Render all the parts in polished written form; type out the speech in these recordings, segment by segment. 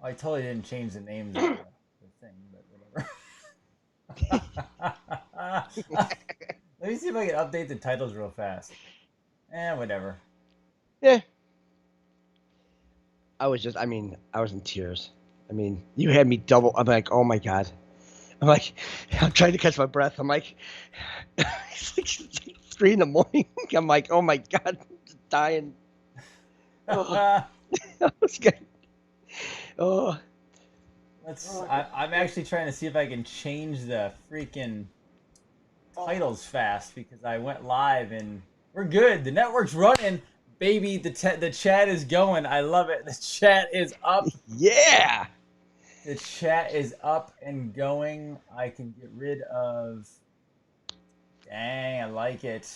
I totally didn't change the names of the thing, but whatever. Let me see if I can update the titles real fast. Whatever. Yeah. I was in tears. I mean, you had me double. I'm like, oh my god. I'm like, I'm trying to catch my breath. I'm like, it's like 3 in the morning. I'm like, oh my god, I'm just dying. Oh, I was getting, oh, I'm actually trying to see if I can change the freaking titles fast because I went live and we're good. The network's running, baby. The chat is going. I love it. The chat is up. yeah. The chat is up and going. I can get rid of. Dang, I like it.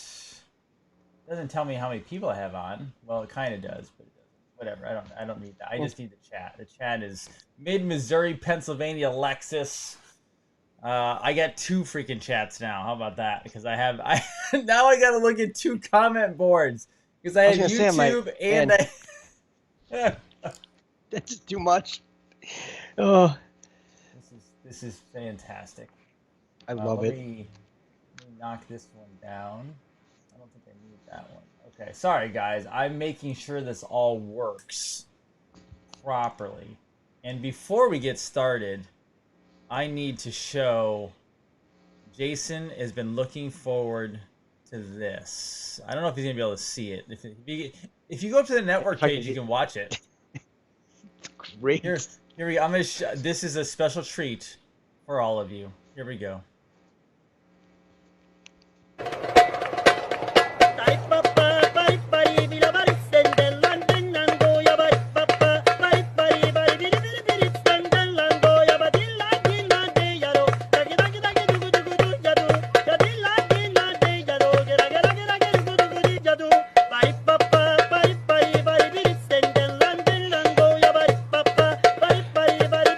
Doesn't tell me how many people I have on. Well, it kind of does, but it doesn't. Whatever. I don't need that. I just need the chat. The chat is mid Missouri, Pennsylvania, Lexus. I got 2 freaking chats now. How about that? Because I now I got to look at 2 comment boards because I I was have gonna say, I'm like, YouTube and man, that's just too much. Oh, this is fantastic. I love it. Let me knock this one down. I don't think I need that one. Okay, sorry guys. I'm making sure this all works properly. And before we get started, I need to show Jason has been looking forward to this. I don't know if he's gonna be able to see it. If you go up to the network page, you can watch it. Great. Here we go. This is a special treat for all of you. Here we go.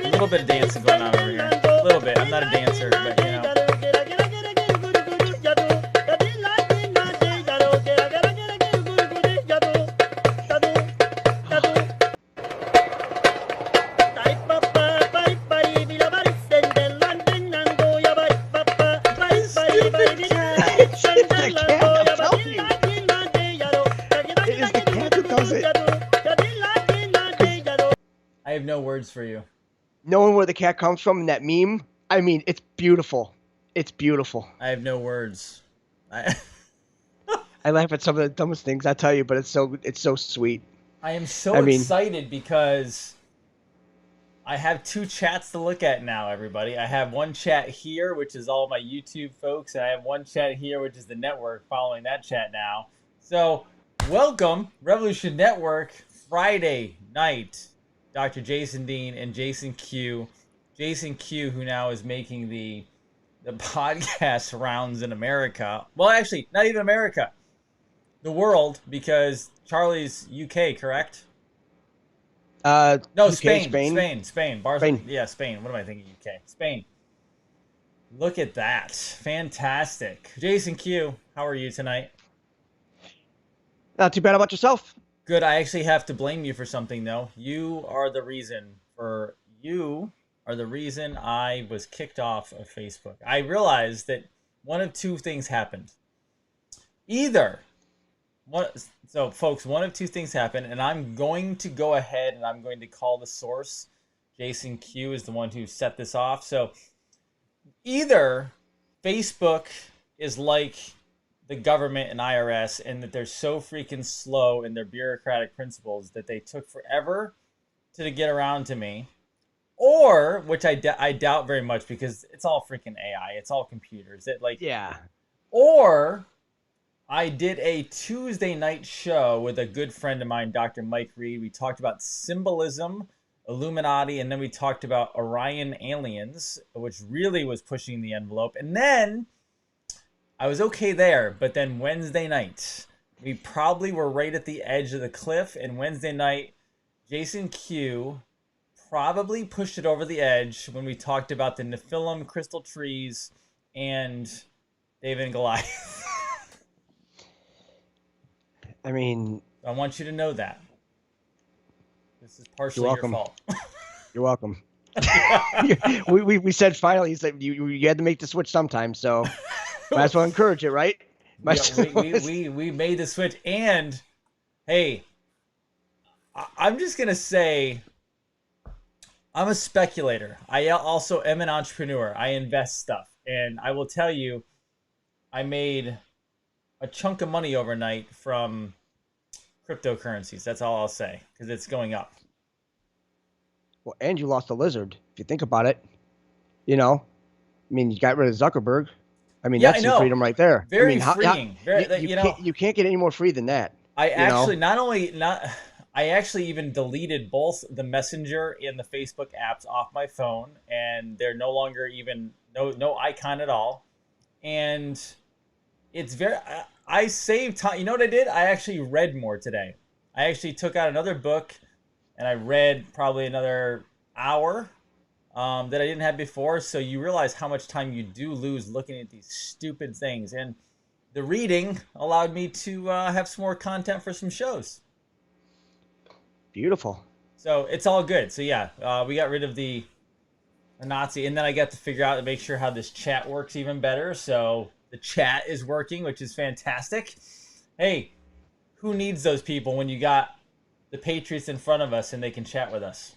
A little bit of dancing going on over here. A little bit. I'm not a dancer, but you know. I have no words for you. Knowing where the cat comes from in that meme, I mean, it's beautiful. It's beautiful. I have no words. I laugh at some of the dumbest things I tell you, but it's so sweet. I am so excited because I have 2 chats to look at now, everybody. I have one chat here, which is all my YouTube folks, and I have one chat here, which is the network following that chat now. So, welcome, Revolution Network, Friday night. Dr. Jason Dean and Jason Q. Jason Q, who now is making the podcast rounds in America. Well, actually, not even America. The world, because Charlie's UK, correct? No, UK, Spain. Spain. Spain. Yeah, Spain. What am I thinking? UK. Spain. Look at that. Fantastic. Jason Q, how are you tonight? Not too bad. About yourself? Good. I actually have to blame you for something, though. You are the reason I was kicked off of Facebook. I realized that one of 2 things happened. Folks, one of 2 things happened, and I'm going to go ahead and I'm going to call the source. Jason Q is the one who set this off. So either Facebook is like the government and IRS, and that they're so freaking slow in their bureaucratic principles that they took forever to get around to me, or which I doubt very much because it's all freaking AI, it's all computers. Or I did a Tuesday night show with a good friend of mine, Dr. Mike Reed. We talked about symbolism, Illuminati, and then we talked about Orion aliens, which really was pushing the envelope. And then I was okay there, but then Wednesday night, we probably were right at the edge of the cliff, and Wednesday night, Jason Q probably pushed it over the edge when we talked about the Nephilim crystal trees and David and Goliath. I mean, I want you to know that. This is partially your fault. You're welcome. Yeah. we said finally. He said you had to make the switch sometime, so might as well encourage it, right? Might Yeah, as well. we made the switch, and hey, I'm just gonna say I'm a speculator. I also am an entrepreneur. I invest stuff, and I will tell you, I made a chunk of money overnight from cryptocurrencies. That's all I'll say because it's going up. Well, and you lost a lizard. If you think about it, you know, I mean, you got rid of Zuckerberg. I mean, Yeah, I that's some know. freedom right there. I Very mean, how freeing. Very, you can't get any more free than that. I You know, actually not only not I actually even deleted both the Messenger and the Facebook apps off my phone, and they're no longer even no icon at all. And it's very I saved time. You know what I did? I actually read more today. I actually took out another book, and I read probably another hour that I didn't have before. So you realize how much time you do lose looking at these stupid things. And the reading allowed me to have some more content for some shows. beautiful. So it's all good. So yeah, we got rid of the Nazi, and then I got to figure out to make sure how this chat works even better. So the chat is working, which is fantastic. Hey, who needs those people when you got the Patriots in front of us and they can chat with us?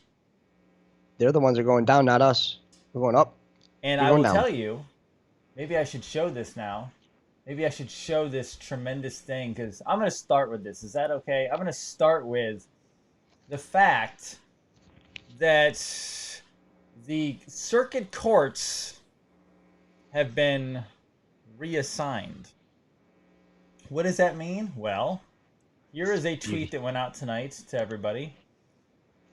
They're the ones that are going down, not us. We're going up. And You're I going will down. tell you, maybe I should show this now. Maybe I should show this tremendous thing because I'm going to start with this. Is that okay? I'm going to start with the fact that the circuit courts have been reassigned. What does that mean? Well, here is a tweet Beauty. that went out tonight to everybody.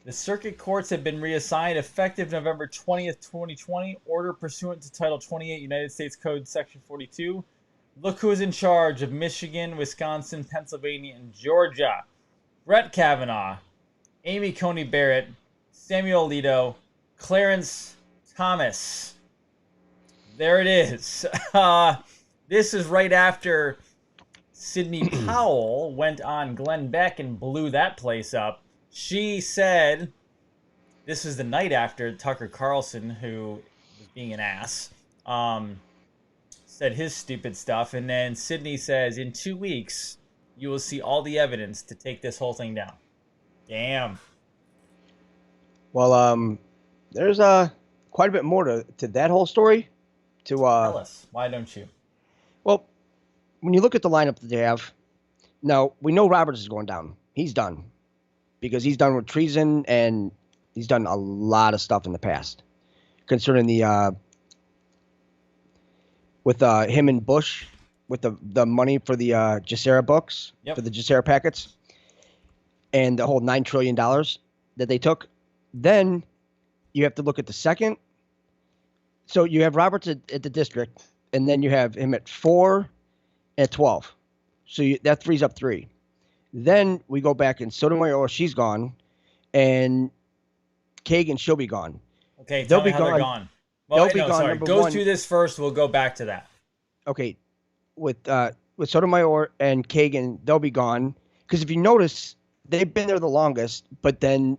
The circuit courts have been reassigned effective November 20th, 2020. Order pursuant to Title 28 United States Code Section 42. Look who is in charge of Michigan, Wisconsin, Pennsylvania, and Georgia. Brett Kavanaugh, Amy Coney Barrett, Samuel Alito, Clarence Thomas. There it is. This is right after Sidney Powell went on Glenn Beck and blew that place up. She said, this was the night after Tucker Carlson, who was being an ass, said his stupid stuff. And then Sidney says, in 2 weeks, you will see all the evidence to take this whole thing down. Damn. Well, there's quite a bit more to that whole story. To Tell us. Why don't you? well, when you look at the lineup that they have, now we know Roberts is going down. He's done because he's done with treason and he's done a lot of stuff in the past concerning the with him and Bush with the money for the Jacera books Yep. for the Jacera packets and the whole $9 trillion that they took. Then you have to look at the second. So you have Roberts at the district, and then you have him at 4 at 12. So that frees up 3. Then we go back and Sotomayor, she's gone, and Kagan, she'll be gone. Okay, They'll tell me be how they're gone. gone. Well, They'll wait, be no, gone. sorry. Number Go one, through this first. We'll go back to that. okay, with Sotomayor and Kagan, they'll be gone. Because if you notice, they've been there the longest, but then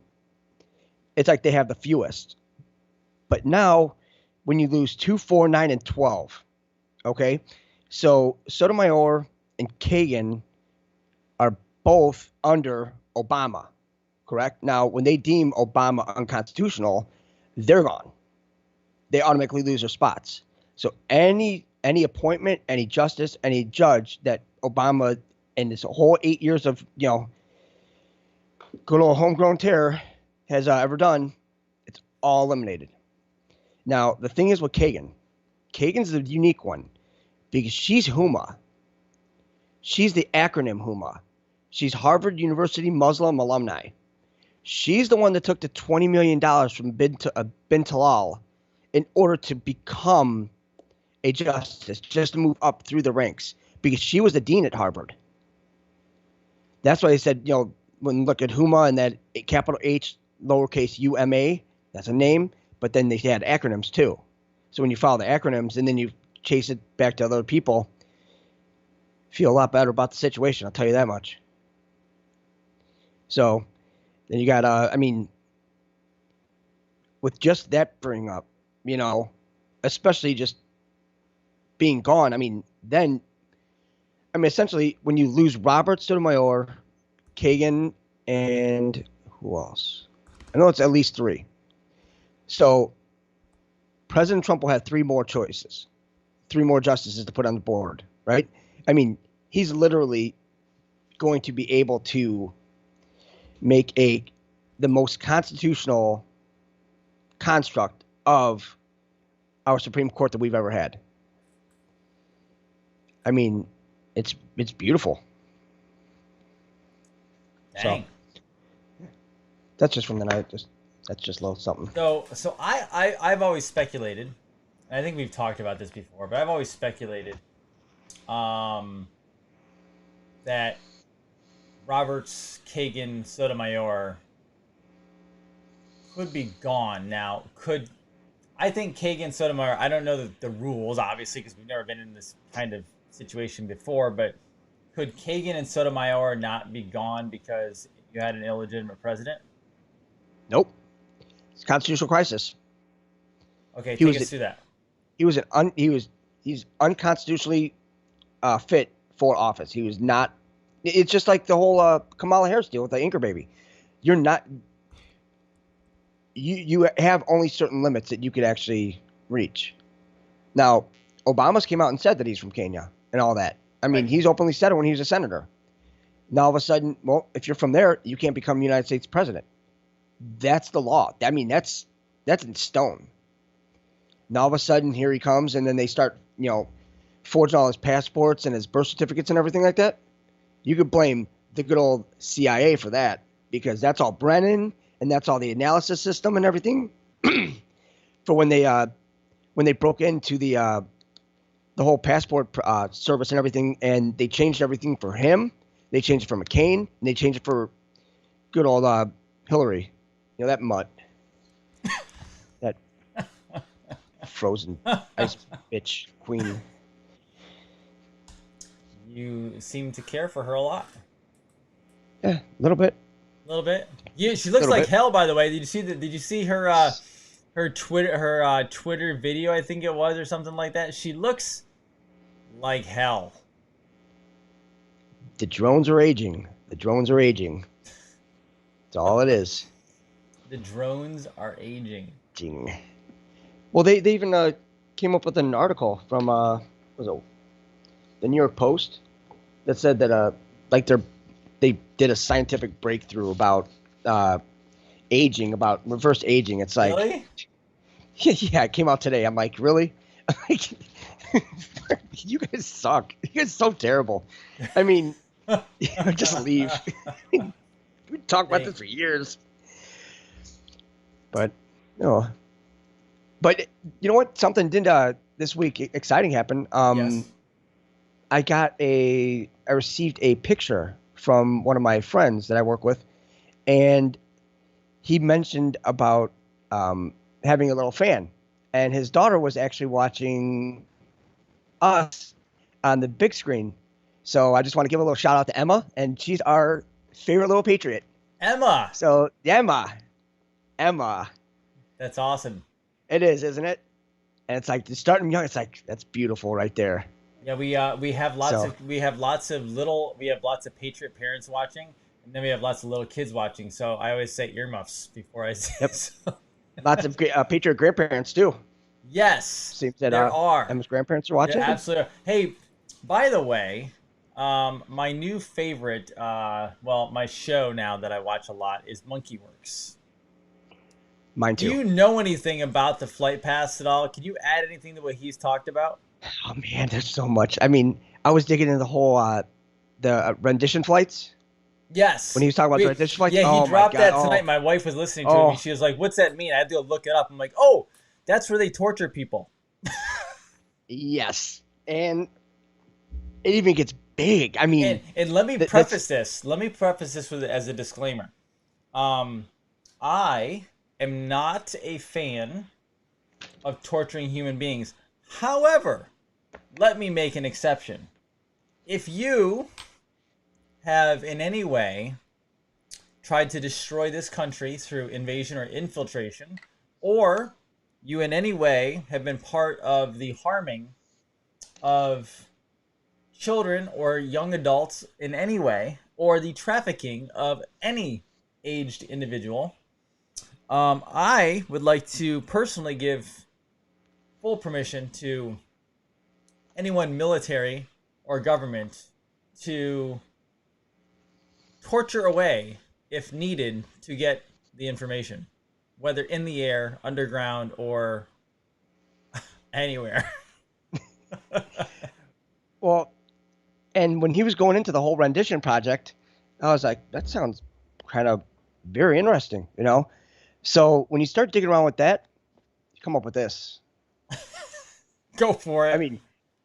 it's like they have the fewest. But now, when you lose 2, 4, 9, and 12, okay, so Sotomayor and Kagan are both under Obama, correct? Now, when they deem Obama unconstitutional, they're gone. They automatically lose their spots. So any appointment, any justice, any judge that Obama in this whole 8 years of good old homegrown terror has ever done, it's all eliminated. Now the thing is with Kagan, Kagan's the unique one because she's HUMA. She's the acronym HUMA. She's Harvard University Muslim alumni. She's the one that took the $20 million from bin Talal in order to become a justice, just to move up through the ranks, because she was the dean at Harvard. That's why they said, when you look at HUMA and that capital H, lowercase UMA, that's a name, but then they had acronyms too. So when you follow the acronyms and then you chase it back to other people, feel a lot better about the situation, I'll tell you that much. So then you got, with just that bring up, especially just being gone. Essentially, when you lose Robert Sotomayor, Kagan, and who else? I know it's at least three. So President Trump will have three more choices, three more justices to put on the board, right? He's literally going to be able to make the most constitutional construct of our Supreme Court that we've ever had. It's beautiful. Dang. So that's just from the night. That's just a little something. So I've always speculated, and I think we've talked about this before, but I've always speculated that Roberts, Kagan, Sotomayor could be gone. Now, I think Kagan, Sotomayor, I don't know the rules, obviously, because we've never been in this kind of situation before, but could Kagan and Sotomayor not be gone because you had an illegitimate president? Nope. It's a constitutional crisis. Okay, take us through that. He's unconstitutionally fit for office. He was not. It's just like the whole Kamala Harris deal with the anchor baby. You're not. You have only certain limits that you could actually reach. Now, Obama's came out and said that he's from Kenya and all that. Right. He's openly said it when he was a senator. Now, all of a sudden, well, if you're from there, you can't become the United States president. That's the law. That's in stone. Now, all of a sudden, here he comes, and then they start, forging all his passports and his birth certificates and everything like that. You could blame the good old CIA for that, because that's all Brennan, and that's all the analysis system and everything. For when they broke into the whole passport service and everything, and they changed everything for him. They changed it for McCain, and they changed it for good old Hillary. That mutt. That frozen ice bitch queen. You seem to care for her a lot. Yeah, a little bit. A little bit. Yeah, she looks like hell. By the way, did you see her her Twitter video? I think it was, or something like that. She looks like hell. The drones are aging. That's all it is. The drones are aging. Well, they even came up with an article from the New York Post that said that they did a scientific breakthrough about aging, about reverse aging. It's like, really? Yeah, it came out today. I'm like, really? You guys suck. You guys are so terrible. Just leave. We talk about this for years. But but you know what? Something did this week exciting happen. Yes. I received a picture from one of my friends that I work with, and he mentioned about having a little fan, and his daughter was actually watching us on the big screen. So I just want to give a little shout out to Emma, and she's our favorite little Patriot. Emma. So Emma. That's awesome. It is, isn't it? And it's like, starting young. It's like, that's beautiful right there. Yeah, we have lots of Patriot parents watching, and then we have lots of little kids watching. So I always say earmuffs before I say. Yep. So. Lots of Patriot grandparents too. Yes. Seems that there are. Emma's grandparents are watching. There absolutely are. Hey, by the way, my new favorite, my show now that I watch a lot is Monkey Works. Mine too. Do you know anything about the flight pass at all? Can you add anything to what he's talked about? Oh man, there's so much. I was digging into the whole the rendition flights. Yes. When he was talking about the rendition flights. Yeah, he dropped that tonight. My wife was listening to me. She was like, "What's that mean?" I had to go look it up. I'm like, "Oh, that's where they torture people." Yes, and it even gets big. And let me preface this. Let me preface this as a disclaimer. I am not a fan of torturing human beings. However, let me make an exception. If you have in any way tried to destroy this country through invasion or infiltration, or you in any way have been part of the harming of children or young adults in any way, or the trafficking of any aged individual, I would like to personally give full permission to anyone military or government to torture away if needed to get the information, whether in the air, underground, or anywhere. Well, and when he was going into the whole rendition project, I was like, that sounds kind of very interesting, you know? So when you start digging around with that, you come up with this. Go for I it. mean,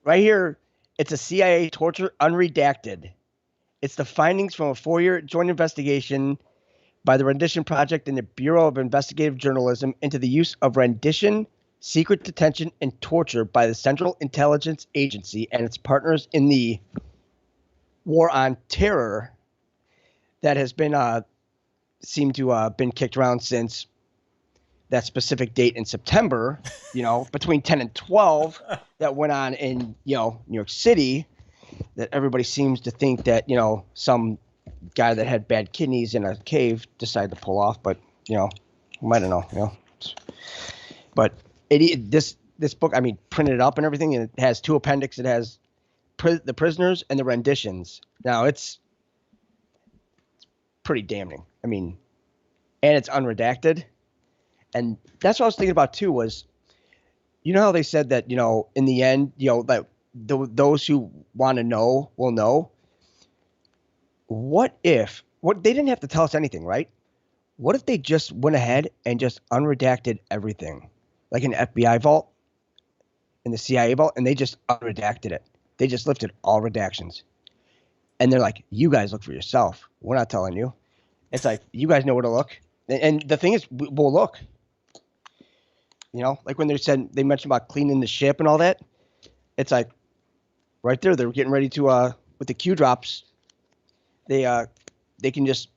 right here, it's a CIA torture unredacted. It's the findings from a 4-year joint investigation by the Rendition Project and the Bureau of Investigative Journalism into the use of rendition, secret detention, and torture by the Central Intelligence Agency and its partners in the war on terror that has been seemed to been kicked around since that specific date in September, between 10 and 12 that went on in, New York City, that everybody seems to think that, some guy that had bad kidneys in a cave decided to pull off, but, I don't know. But this book, I mean, printed up and everything, and it has 2 appendix. It has the prisoners and the renditions. Now, it's pretty damning. I mean, and it's unredacted. And that's what I was thinking about too, was, how they said that, in the end, that those who want to know will know. What they didn't have to tell us anything, right? What if they just went ahead and just unredacted everything, like an FBI vault and the CIA vault, and they just unredacted it. They just lifted all redactions. And they're like, you guys look for yourself. We're not telling you. It's like, you guys know where to look. And the thing is, we'll look. Like when they mentioned about cleaning the ship and all that. It's like right there, they're getting ready to with the Q drops. They can just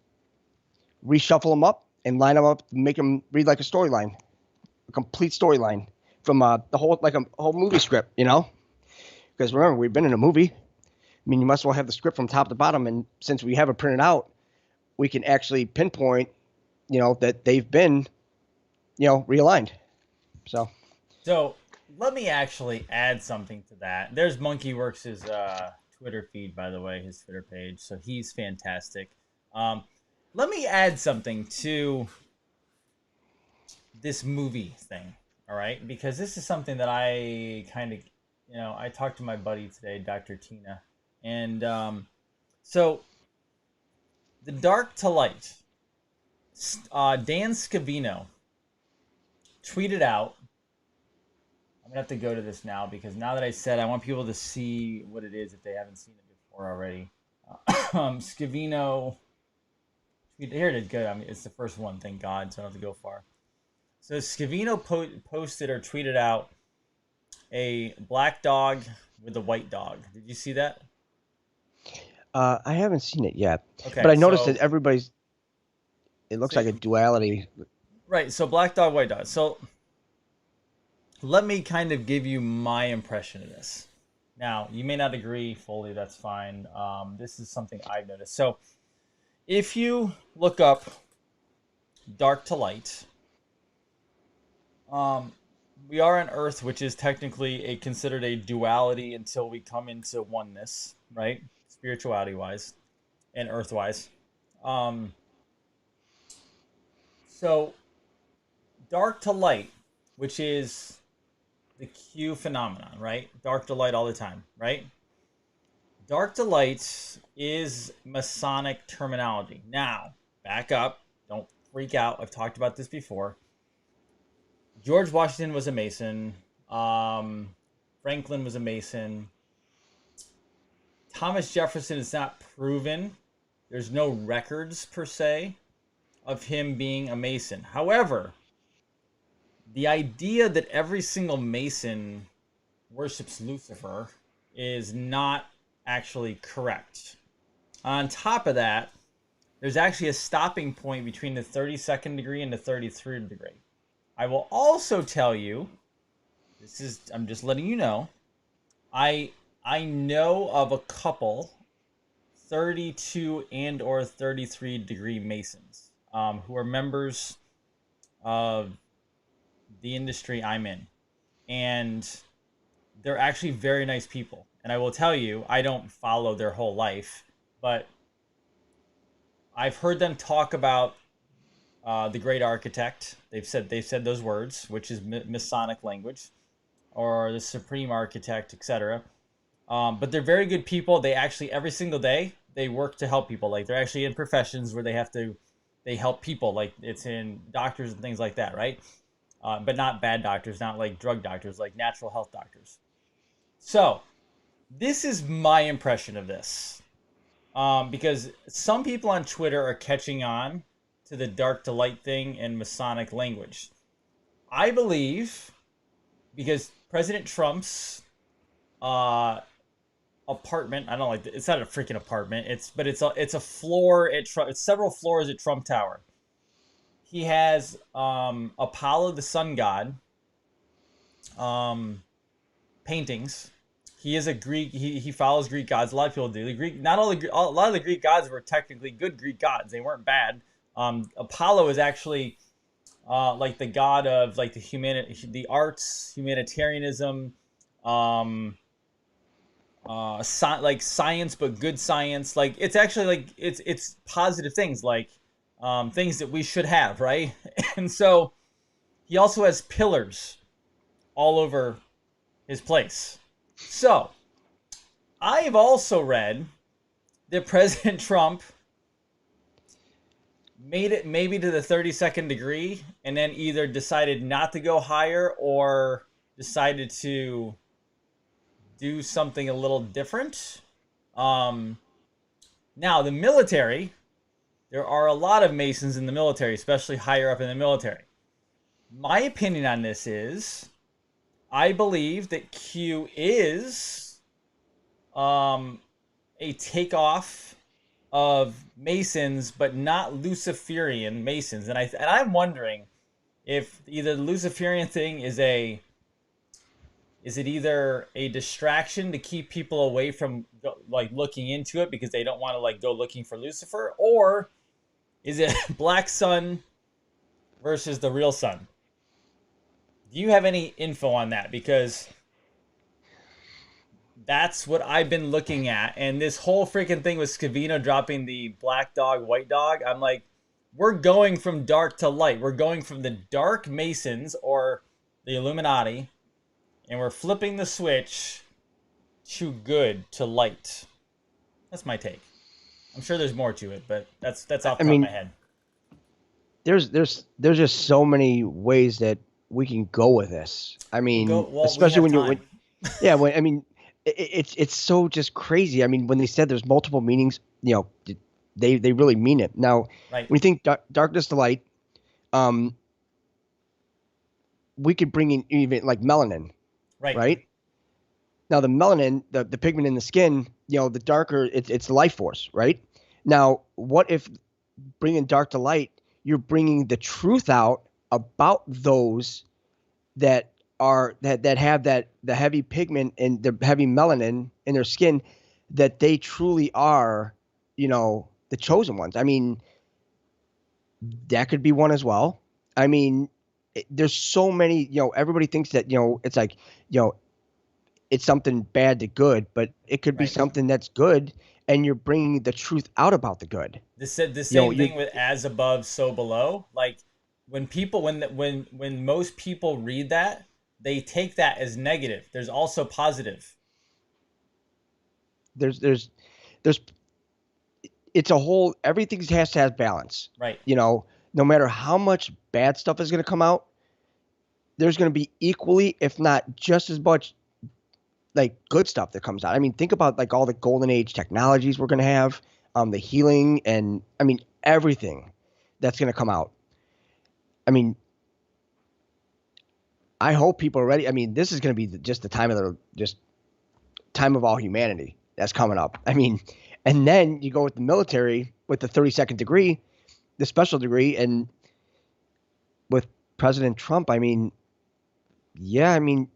reshuffle them up and line them up, make them read like a storyline, a complete storyline from the whole, like a whole movie script. Because remember, we've been in a movie. I mean, you must as well have the script from top to bottom, and since we have it printed out, we can actually pinpoint, that they've been, realigned. So let me actually add something to that. There's Monkeyworks' Twitter feed, by the way, his Twitter page. So he's fantastic. Let me add something to this movie thing, all right? Because this is something that I kind of, I talked to my buddy today, Dr. Tina. And so the dark to light, Dan Scavino tweeted out, I'm going to have to go to this now because now that I said, I want people to see what it is if they haven't seen it before already. Scavino, here it is, good. I mean, it's the first one, thank God, so I don't have to go far. So Scavino posted or tweeted out a black dog with a white dog. Did you see that? I haven't seen it yet, okay, but I noticed that it looks like a duality. Right, so black dog, white dog. So let me kind of give you my impression of this. Now, you may not agree fully, that's fine. This is something I've noticed. So if you look up dark to light, we are on Earth, which is technically considered a duality until we come into oneness, right? Spirituality-wise and Earth-wise. So dark to light, which is the Q phenomenon, right? Dark to light all the time, right? Dark to light is Masonic terminology. Now, back up. Don't freak out. I've talked about this before. George Washington was a Mason. Franklin was a Mason. Thomas Jefferson is not proven. There's no records, per se, of him being a Mason. However, the idea that every single Mason worships Lucifer is not actually correct. On top of that, there's actually a stopping point between the 32nd degree and the 33rd degree. I will also tell you, I'm just letting you know, I I know of a couple 32 and or 33 degree Masons who are members of the industry I'm in. And they're actually very nice people. And I will tell you, I don't follow their whole life, but I've heard them talk about the great architect. They've said those words, which is Masonic language, or the supreme architect, etc. But they're very good people. They actually every single day they work to help people. Like they're actually in professions where they help people. Like it's in doctors and things like that, right? But not bad doctors, not like drug doctors, like natural health doctors. So this is my impression of this, because some people on Twitter are catching on to the dark to light thing in Masonic language. I believe because President Trump's uh, apartment. I don't like it's not a freaking apartment. It's a floor at It's several floors at Trump Tower. He has Apollo the sun god um, paintings. He is a Greek. He follows Greek gods. A lot of people do. The Greek, not all the a lot of the Greek gods were technically good Greek gods. They weren't bad. Apollo is actually like the god of like the arts, humanitarianism, um, like science, but good science. Like it's actually like it's positive things, like things that we should have, right? And so he also has pillars all over his place. So I have also read that President Trump made it maybe to the 32nd degree and then either decided not to go higher or decided to do something a little different. Um, Now, the military, there are a lot of Masons in the military, especially higher up in the military. My opinion on this is I believe that Q is um, a takeoff of Masons, but not Luciferian Masons. And I'm wondering if either the Luciferian thing is it either a distraction to keep people away from like looking into it because they don't want to like go looking for Lucifer, or is it Black Sun versus the real sun? Do you have any info on that? Because that's what I've been looking at. And this whole freaking thing with Scavino dropping the black dog, white dog, I'm like, we're going from dark to light. We're going from the dark Masons or the Illuminati, and we're flipping the switch to good to light. That's my take. I'm sure there's more to it, but that's off I the top of my mean, head. there's just so many ways that we can go with this. I We'll go. mean, Well, we especially have when you time. yeah, when I mean, it's so just crazy. I mean, when they said there's multiple meanings, they really mean it. Now, Right. when you think darkness to light, um, we could bring in even like melanin, Right. right? Now, the melanin, the pigment in the skin, the darker it's the life force, right? Now, what if bringing dark to light, you're bringing the truth out about those that have that the heavy pigment and the heavy melanin in their skin, that they truly are, the chosen ones. I mean, that could be one as well. I mean, there's so many. Everybody thinks that it's like you know it's something bad to good, but it could be Right. something that's good, and you're bringing the truth out about the good. This said the You know, same you're thing with as above, so below. Like when people when most people read that, they take that as negative. There's also positive. there's it's a whole everything has to have balance. Right. You know, no matter how much bad stuff is going to come out, there's going to be equally, if not just as much, like good stuff that comes out. I mean, think about like all the golden age technologies we're going to have, the healing, and I mean everything that's going to come out. I mean, I hope people are ready. I mean, this is going to be just the time of just time of all humanity that's coming up. I mean, and then you go with the military with the 32nd degree, the special degree, and with President Trump, I mean, yeah, I mean,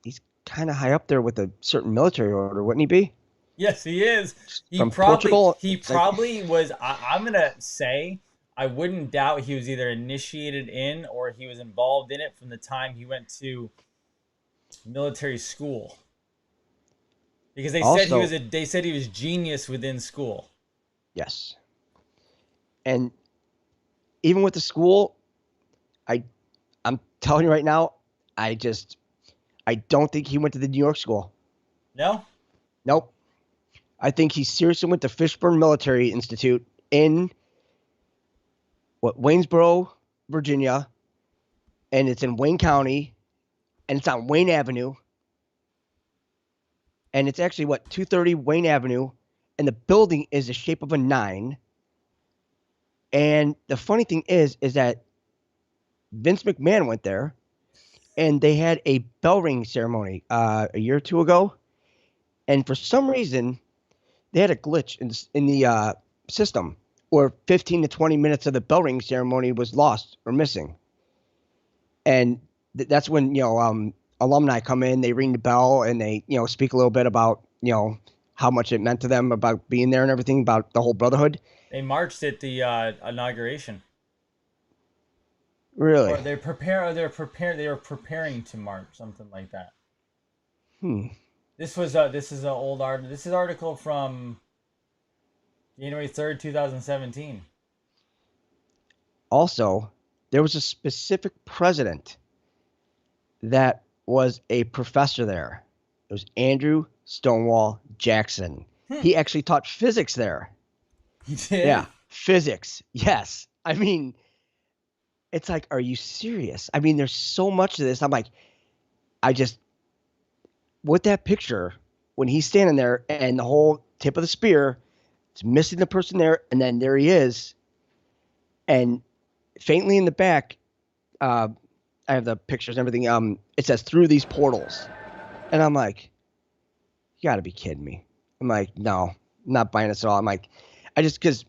he's kind of high up there with a certain military order, wouldn't he be? Yes, he is. He From probably Portugal, he like, probably was. I'm gonna say I wouldn't doubt he was either initiated in or he was involved in it from the time he went to military school. Because also, they said he was genius within school. yes. And even with the school, I I'm telling you right now, I just I don't think he went to the New York school. No? Nope. I think he seriously went to Fishburne Military Institute in Waynesboro, Virginia, and it's in Wayne County, and it's on Wayne Avenue, and it's actually 230 Wayne Avenue, and the building is the shape of a nine. And the funny thing is that Vince McMahon went there, and they had a bell ring ceremony a year or two ago, and for some reason they had a glitch in the system, where 15 to 20 minutes of the bell ring ceremony was lost or missing, and that's when alumni come in, they ring the bell, and they speak a little bit about how much it meant to them about being there and everything about the whole brotherhood. They marched at the inauguration. Or Really? they were preparing to march, something like that. Hmm. This is an old art. This is an article from January 3rd, 2017. Also, there was a specific president that was a professor there. It was Andrew Stonewall Jackson. Hmm. He actually taught physics there. He did? Yeah, physics. Yes. I mean, it's like, are you serious? I mean, there's so much of this. I'm like, I just, with that picture, when he's standing there and the whole tip of the spear, it's missing the person there, and then there he is. And faintly in the back, uh, I have the pictures and everything. It says through these portals. And I'm like, you got to be kidding me. I'm like, no, I'm not buying this at all. I'm like, because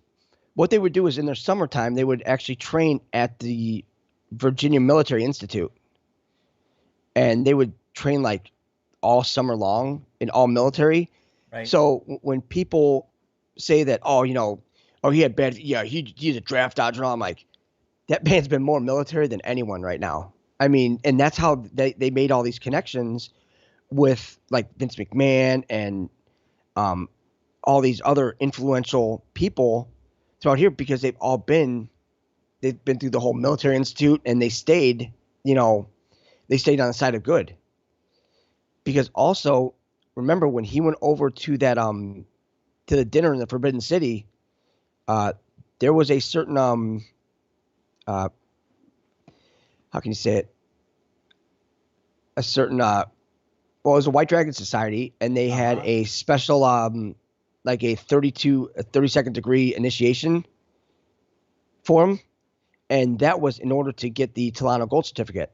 what they would do is in their summertime, they would actually train at the Virginia Military Institute. And they would train like all summer long in all military. Right. So when people say that, oh, oh, he had bad, yeah, he's a draft dodger, and all, I'm like, that man's been more military than anyone right now. I mean, and that's how they made all these connections with like Vince McMahon and um, all these other influential people throughout here, because they've been through the whole military institute, and they stayed on the side of good. Because also, remember when he went over to that to the dinner in the Forbidden City, uh there was a certain uh how can you say it, a certain well, it was a White Dragon Society, and they had Uh-huh. a special like a 32 a 32nd degree initiation for him, and that was in order to get the Talano Gold Certificate.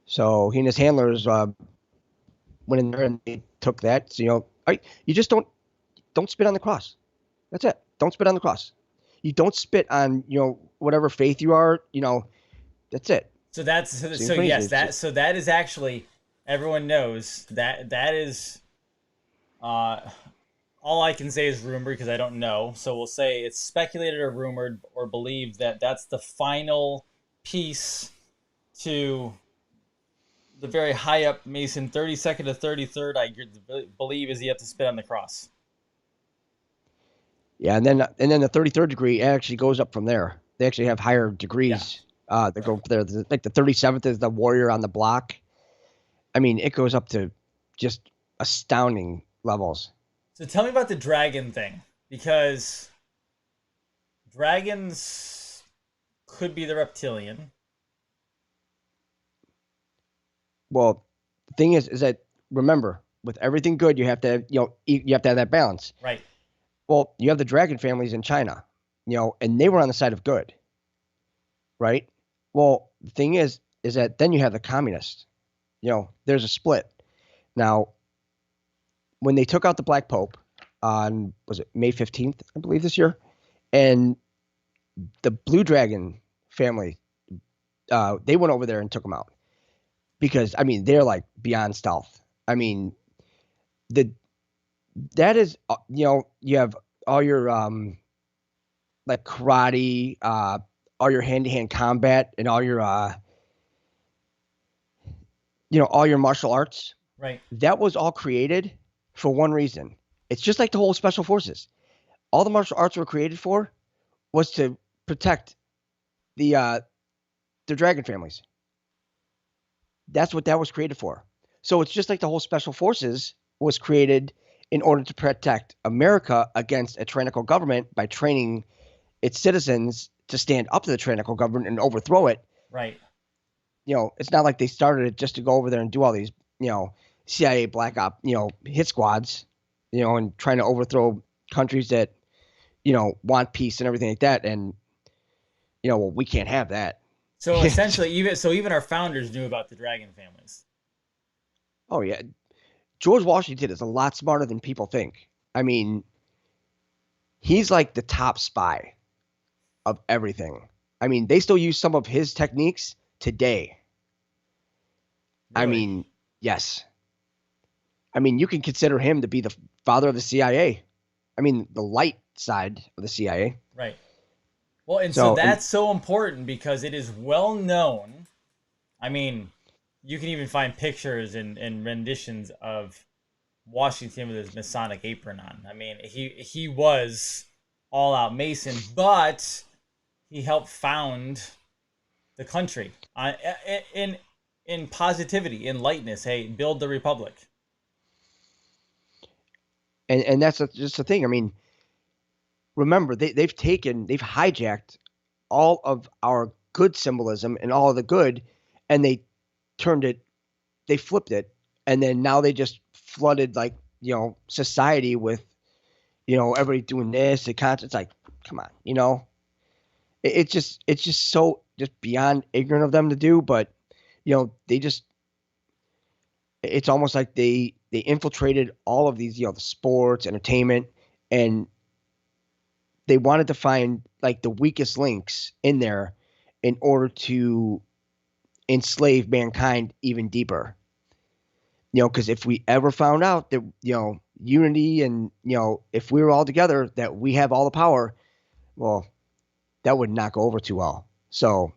So he and his handlers went in there and they took that. So you just don't spit on the cross. That's it. Don't spit on the cross. You don't spit on whatever faith you are. That's it. Seems Yes, crazy. that is actually, everyone knows that is uh all I can say is rumor because I don't know. So we'll say it's speculated or rumored or believed that that's the final piece to the very high up Mason 32nd to 33rd. I believe is you have to spit on the cross. Yeah, and then the 33rd degree actually goes up from there. They actually have higher Yeah. degrees that go up there. Like the 37th is the warrior on the block. I mean, it goes up to just astounding levels. So tell me about the dragon thing because dragons could be the reptilian. Well, the thing is that, remember, with everything good, you have to you have to have that balance. Right. Well, you have the dragon families in China, and they were on the side of good, right? Well, the thing is that then you have the communists. There's a split. Now, when they took out the Black Pope on, was it May 15th, I believe, this year, and the Blue Dragon family, they went over there and took them out because I mean they're like beyond stealth. I mean the that is you have all your like karate, all your hand to hand combat, and all your all your martial arts. Right. That was all created for one reason. It's just like the whole special forces. All the martial arts were created for was to protect the dragon families. That's what that was created for. So it's just like the whole special forces was created in order to protect America against a tyrannical government by training its citizens to stand up to the tyrannical government and overthrow it. Right. It's not like they started it just to go over there and do all these, CIA black op, hit squads, and trying to overthrow countries that, want peace and everything like that. And, well, we can't have that. So essentially, even our founders knew about the dragon families. Oh yeah, George Washington is a lot smarter than people think. I mean, he's like the top spy of everything. I mean, they still use some of his techniques today. Really? I mean, yes. I mean, you can consider him to be the father of the CIA. I mean, the light side of the CIA. Right. Well, and so that's so important because it is well known. I mean, you can even find pictures and renditions of Washington with his Masonic apron on. I mean, he was all out Mason, but he helped found the country in positivity, in lightness. Hey, build the republic. And that's just the thing. I mean, remember they've hijacked all of our good symbolism and all of the good, and they flipped it, and then now they just flooded society with everybody doing this. It's like, come on, it's just so just beyond ignorant of them to do, but it's almost like they infiltrated all of these, the sports, entertainment, and they wanted to find like the weakest links in there in order to enslave mankind even deeper. Because if we ever found out that, unity and, if we were all together, that we have all the power, well, that would not go over too well. So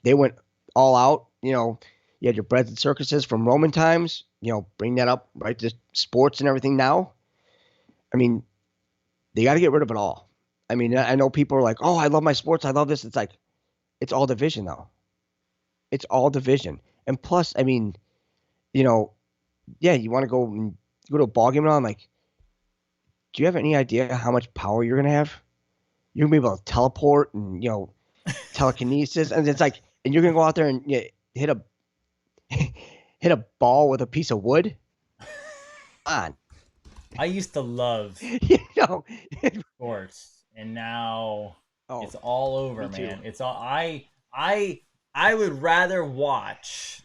they went all out. You had your breads and circuses from Roman times, bring that up, right, to sports and everything now. I mean, they got to get rid of it all. I mean, I know people are like, oh, I love my sports. I love this. It's like, it's all division, though. It's all division. And plus, I mean, yeah, you want to go to a ball game and all. I'm like, do you have any idea how much power you're going to have? You're going to be able to teleport and, telekinesis. And it's like, and you're going to go out there and hit a ball with a piece of wood? Come on. I used to love sports, and now it's all over, man. It's all I would rather watch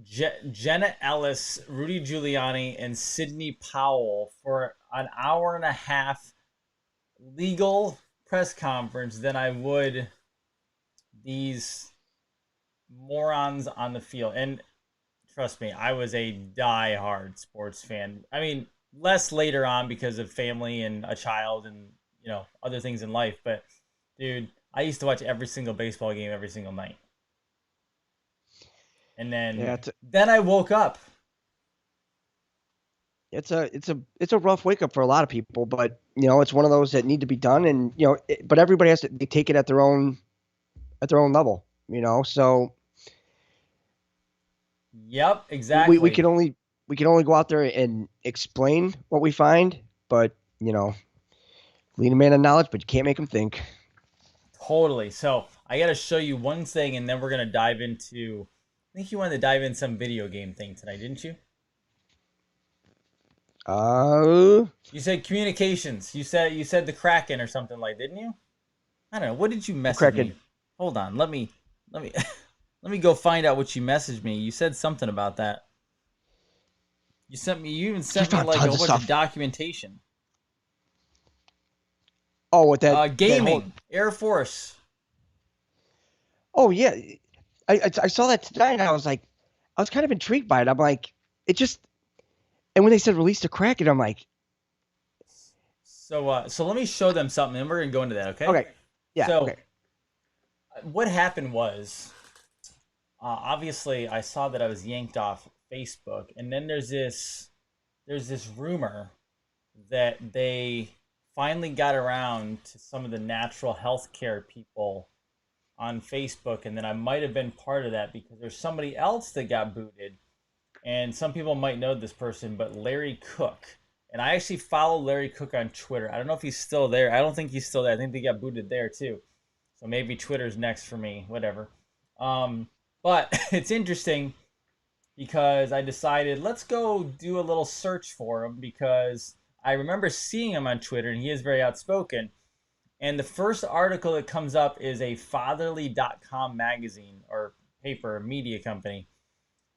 Jenna Ellis, Rudy Giuliani, and Sidney Powell for an hour and a half legal press conference than I would these morons on the field. And trust me, I was a die-hard sports fan. I mean, less later on because of family and a child and, other things in life. But, dude, I used to watch every single baseball game every single night. And then then I woke up. It's a rough wake up for a lot of people, but, it's one of those that need to be done. And, but everybody has to take it at their own level, so. Yep, exactly. We can only go out there and explain what we find, but lead a man of knowledge, but you can't make them think. Totally. So I got to show you one thing, and then we're gonna dive into. I think you wanted to dive in some video game thing tonight, didn't you? You said communications. You said the Kraken or something like, didn't you? I don't know. What did you message me? Hold on. Let me. Let me go find out what you messaged me. You said something about that. You even sent me like a bunch of documentation. Oh, with that gaming, Air Force. Oh yeah, I saw that tonight, and I was kind of intrigued by it. I'm like, it just, and when they said release the Kraken, I'm like, So let me show them something, and we're gonna go into that. Okay. okay, yeah, So okay, what happened was, obviously, I saw that I was yanked off Facebook, and then there's this rumor that they finally got around to some of the natural health care people on Facebook, and then I might have been part of that because there's somebody else that got booted, and some people might know this person, but Larry Cook. And I actually follow Larry Cook on Twitter. I don't know if he's still there. I don't think he's still there. I think they got booted there too. So maybe Twitter's next for me. Whatever. Um, but it's interesting because I decided let's go do a little search for him because I remember seeing him on Twitter and he is very outspoken. And the first article that comes up is a fatherly.com magazine or paper, media company.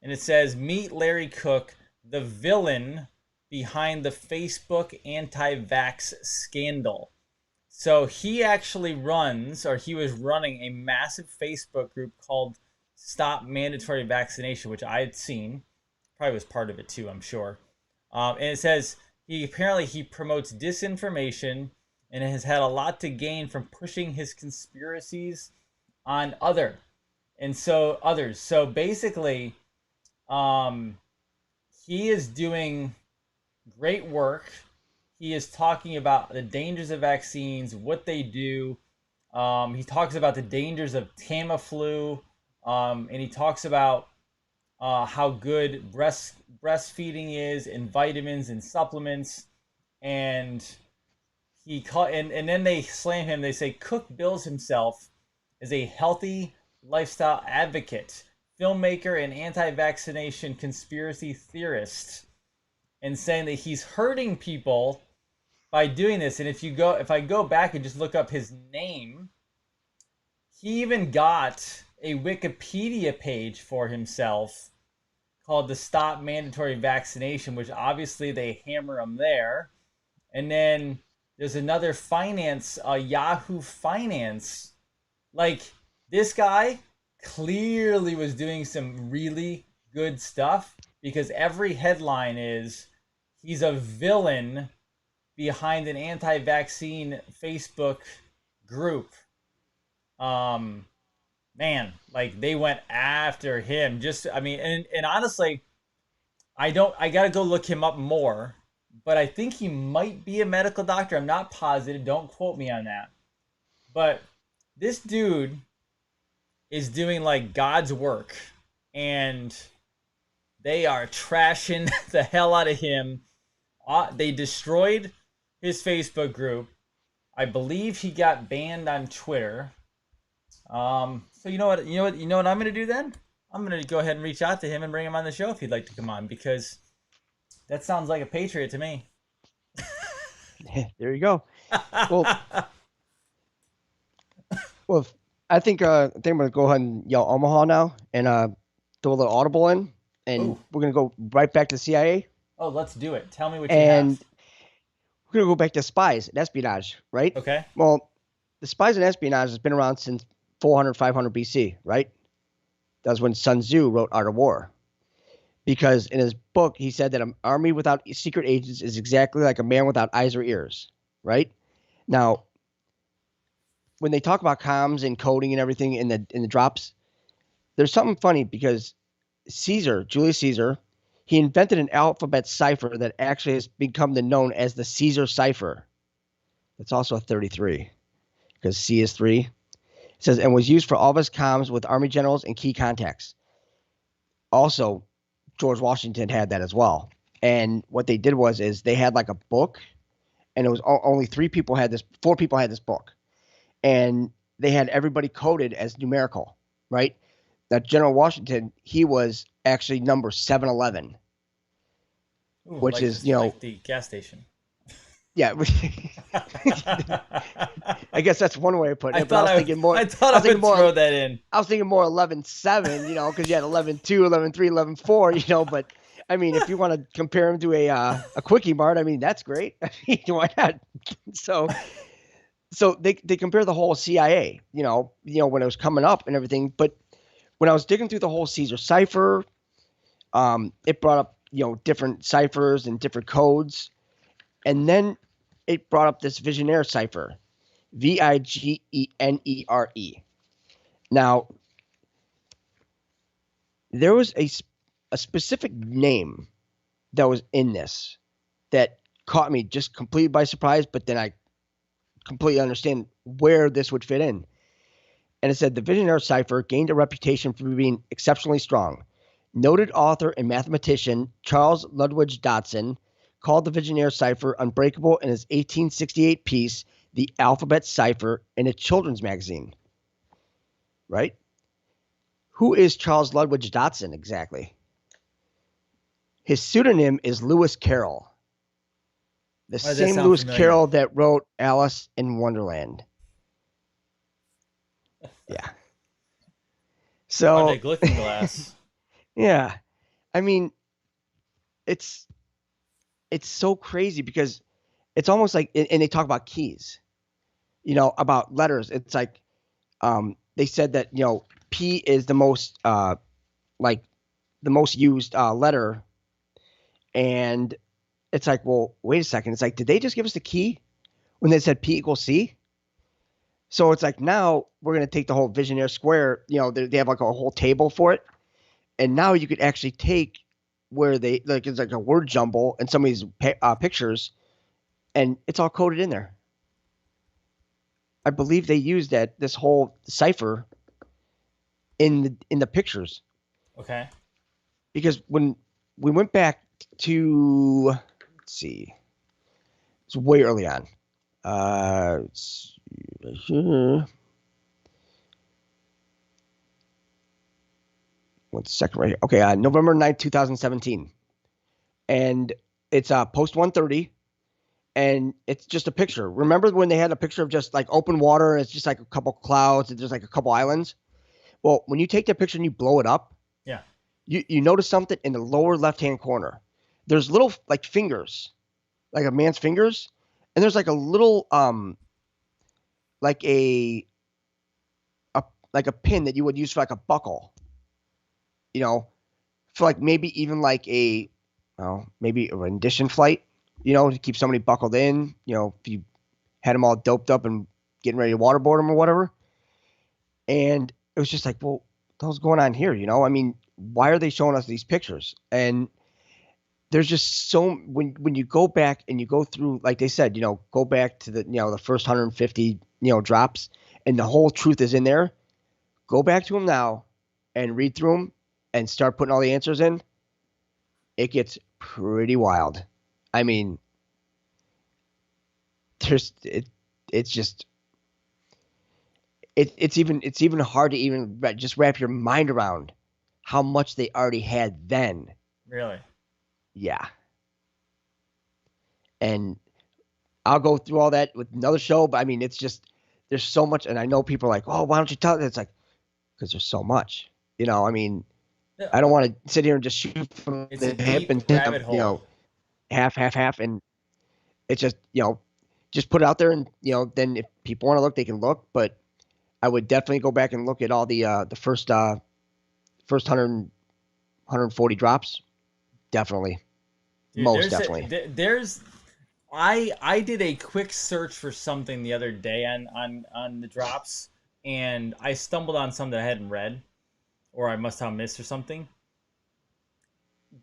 And it says, Meet Larry Cook, the villain behind the Facebook anti vax scandal. So he actually runs, or he was running, a massive Facebook group called Stop Mandatory Vaccination, which I had seen. Probably was part of it too, I'm sure. And it says he promotes disinformation and has had a lot to gain from pushing his conspiracies on others. So basically, um, he is doing great work. He is talking about the dangers of vaccines, what they do. He talks about the dangers of Tamiflu, and he talks about how good breastfeeding is, and vitamins and supplements. And and then they slam him. They say Cook bills himself as a healthy lifestyle advocate, filmmaker, and anti-vaccination conspiracy theorist, and saying that he's hurting people by doing this. And if I go back and just look up his name, he even got a Wikipedia page for himself called the Stop Mandatory Vaccination, which obviously they hammer him there. And then there's another finance, Yahoo Finance. Like, this guy clearly was doing some really good stuff because every headline is he's a villain behind an anti-vaccine Facebook group. Um, Man, like they went after him. Just, I mean, and honestly, I gotta go look him up more, but I think he might be a medical doctor. I'm not positive. Don't quote me on that. But this dude is doing like God's work, and they are trashing the hell out of him. They destroyed his Facebook group. I believe he got banned on Twitter. So you know what I'm gonna do then? I'm gonna go ahead and reach out to him and bring him on the show if he'd like to come on because that sounds like a patriot to me. there you go. Well, well, I think I'm gonna go ahead and yell Omaha now and throw a little audible in, and Ooh, we're gonna go right back to CIA, oh, let's do it. Tell me what you have. and we're gonna go back to spies and espionage, right? Okay. Well, the spies and espionage has been around since 400, 500 BC, right? That was when Sun Tzu wrote Art of War. Because in his book, he said that an army without secret agents is exactly like a man without eyes or ears, right? Now, when they talk about comms and coding and everything in the drops, there's something funny because Julius Caesar, he invented an alphabet cipher that actually has become known as the Caesar cipher. It's also a 33 because C is 3. It says, and was used for all of his comms with army generals and key contacts. Also, George Washington had that as well. And what they did is they had like a book, and it was only 4 people had this book, and they had everybody coded as numerical, right? Now, General Washington, he was actually number 711, Ooh, which is, like the gas station. yeah. I guess that's one way of putting I it, but I thought was thinking more. I thought I I was thinking would more. throw that in. I was thinking more 11-7, because you had 11-2, 11-3, 11-4, But I mean, if you want to compare him to a quickie mart, I mean that's great. I mean, why not? So So they compare the whole CIA, when it was coming up and everything. But when I was digging through the whole Caesar cipher, it brought up different ciphers and different codes, and then it brought up this Vigenere cipher, Vigenere. Now there was a specific name that was in this that caught me just completely by surprise, but then I completely understand where this would fit in. And it said the Vigenère cipher gained a reputation for being exceptionally strong. Noted author and mathematician Charles Ludwig Dodson called the Vigenère cipher unbreakable in his 1868 piece, The Alphabet Cipher, in a children's magazine. Right? Who is Charles Ludwig Dodson exactly? His pseudonym is Lewis Carroll, the Why does that same sound Lewis familiar? Carroll that wrote Alice in Wonderland. Yeah. So, Project Looking Glass. yeah. I mean, it's it's so crazy because it's almost like, and they talk about keys, about letters. It's like they said that P is the most like the most used letter, and it's like, well, wait a second. It's like, did they just give us the key when they said P equals C? So it's like now we're gonna take the whole Visionaire Square. They have like a whole table for it, and now you could actually take where they like it's like a word jumble and some of these pictures, and it's all coded in there. I believe they used that this whole cipher in the pictures Okay. because when we went back to, let's see, it's way early on. Let's see right here. 1 second right here. Okay, November 9th, 2017, and it's post 130, and it's just a picture. Remember when they had a picture of just like open water? And it's just like a couple clouds and there's like a couple islands. Well, when you take that picture and you blow it up, Yeah. you notice something in the lower left hand corner. There's little like fingers, like a man's fingers, and there's like a little like a like a pin that you would use for like a buckle, you know, for like maybe even like a maybe a rendition flight, to keep somebody buckled in, if you had them all doped up and getting ready to waterboard them or whatever. And it was just like, well, what the hell's going on here? I mean, why are they showing us these pictures? And there's just so when you go back and you go through, like they said, go back to the first 150 drops, and the whole truth is in there. Go back to them now and read through them and start putting all the answers in. It gets pretty wild. I mean, there's it. It's just it's even hard to even just wrap your mind around how much they already had then. Really? Yeah, and I'll go through all that with another show. But I mean, it's just there's so much, and I know people are like, "Oh, why don't you tell?" It's like because there's so much. I mean, Yeah. I don't want to sit here and just shoot from It's a the hip deep and rabbit hole. half, half, half, and it's just just put it out there, and then if people want to look, they can look. But I would definitely go back and look at all the first 140 drops. Definitely, Dude, most definitely. there's I did a quick search for something the other day on the drops, and I stumbled on something that I hadn't read or I must have missed or something.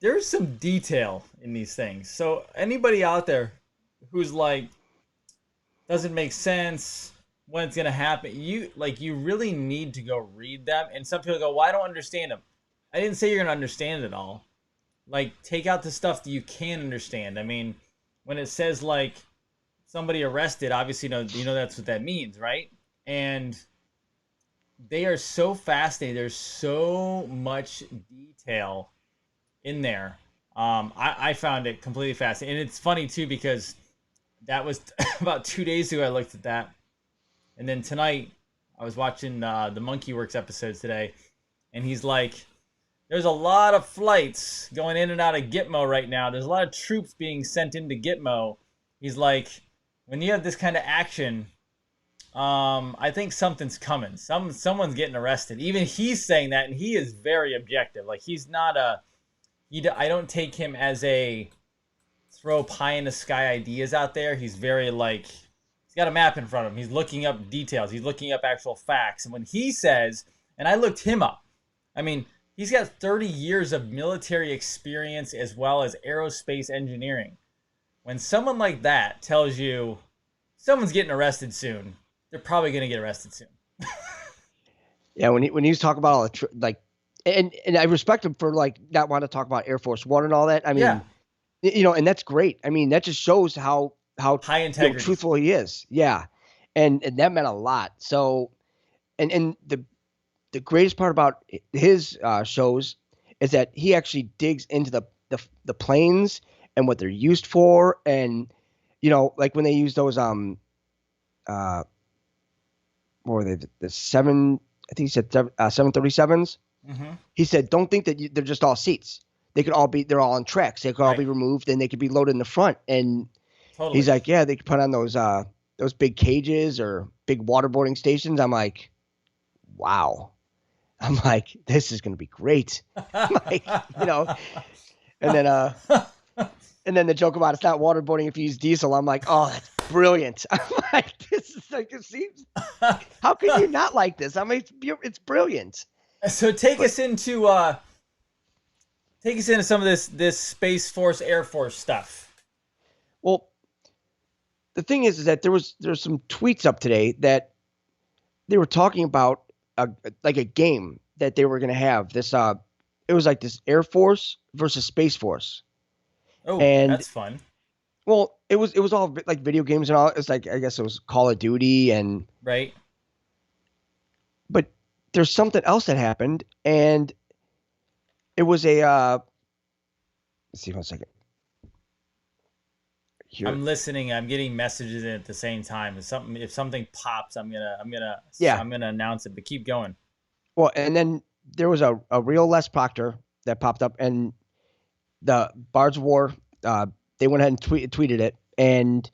There's some detail in these things. So anybody out there who's like doesn't make sense when it's gonna happen, you really need to go read them. And some people go, "Well, I don't understand them." I didn't say you're gonna understand it all. Like take out the stuff that you can understand. I mean, when it says like somebody arrested, obviously you know that's what that means, right? And they are so fascinating. There's so much detail in there. I found it completely fascinating, and it's funny too because that was about 2 days ago. I looked at that, and then tonight I was watching the Monkey Works episodes today, and he's like, "There's a lot of flights going in and out of Gitmo right now. There's a lot of troops being sent into Gitmo." He's like, "When you have this kind of action, I think something's coming. Someone's getting arrested. Even he's saying that, and he is very objective. Like he's not a. I don't take him as a throw pie in the sky ideas out there. He's very like he's got a map in front of him. He's looking up details. He's looking up actual facts. And when he says, and I looked him up. I mean, he's got 30 years of military experience as well as aerospace engineering. When someone like that tells you someone's getting arrested soon, they're probably going to get arrested soon. Yeah, when he was talking about all the like, and I respect him for like not wanting to talk about Air Force One and all that. I Yeah, mean, and that's great. I mean, that just shows how high integrity. truthful he is. Yeah, and that meant a lot. So, and the greatest part about his shows is that he actually digs into the planes and what they're used for, and like when they use those uh what were they, the seven, I think he said 737s. Mm-hmm. He said don't think that they're just all seats. They're all on tracks. They could all Right. be removed and they could be loaded in the front. And he's Totally. like, yeah, they could put on those big cages or big waterboarding stations. I'm like, wow. I'm like, this is gonna be great. Like, and then and then the joke about it's not waterboarding if you use diesel. I'm like, oh, that's brilliant. I'm like, this is like, it seems. How can you not like this? I mean, it's brilliant. So take us into some of this Space Force Air Force stuff. Well, the thing is that there's some tweets up today that they were talking about like a game that they were going to have. It was like this Air Force versus Space Force, Oh, and that's fun. well, it was all like video games and all. It's like I guess it was Call of Duty Right? but there's something else that happened, and it was a let's see 1 second here. I'm listening. I'm getting messages in at the same time. If something pops, Yeah. I'm gonna announce it. But keep going. Well, and then there was a real Les Proctor that popped up, and the Bards of War, they went ahead and tweeted it, and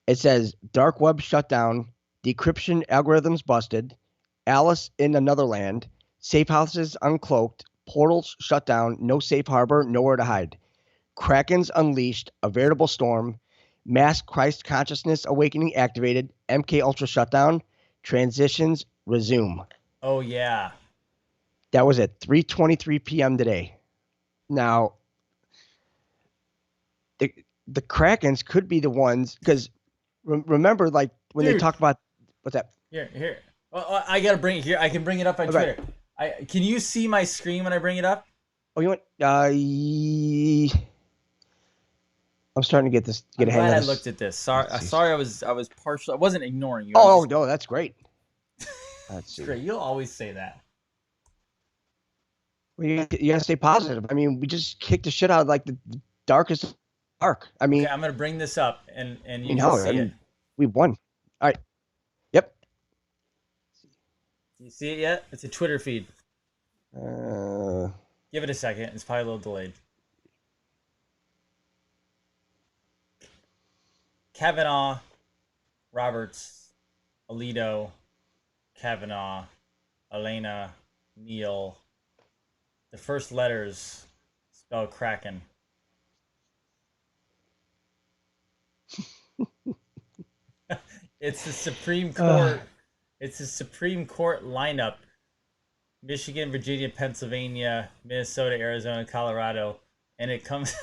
it says dark web shut down, decryption algorithms busted, Alice in another land, safe houses uncloaked, portals shut down, no safe harbor, nowhere to hide, Krakens unleashed, a veritable storm, mass Christ consciousness awakening activated, MK Ultra shutdown, transitions resume. Oh yeah. That was at 3:23 p.m. today. Now, the Krakens could be the ones because remember, like when they Dude. talk about what's that? Here. Well, I gotta bring it here. I can bring it up on Okay. Twitter. Can you see my screen when I bring it up? Oh, you want? I'm starting to get I'm a hang glad I of this. looked at this. Sorry, I was partial. I wasn't ignoring you. Oh no, that's great. Let's see. Great. You'll always say that. Well, you gotta stay positive. I mean, we just kicked the shit out of like the darkest dark. I mean, Okay, I'm gonna bring this up and you can hell, see I mean, it. we won. All right. Yep. Do you see it yet? It's a Twitter feed. Uh, Give it a second. It's probably a little delayed. Kavanaugh, Roberts, Alito, Kavanaugh, Elena, Neal. The first letters spell Kraken. It's the Supreme Court. It's the Supreme Court lineup. Michigan, Virginia, Pennsylvania, Minnesota, Arizona, Colorado, and it comes.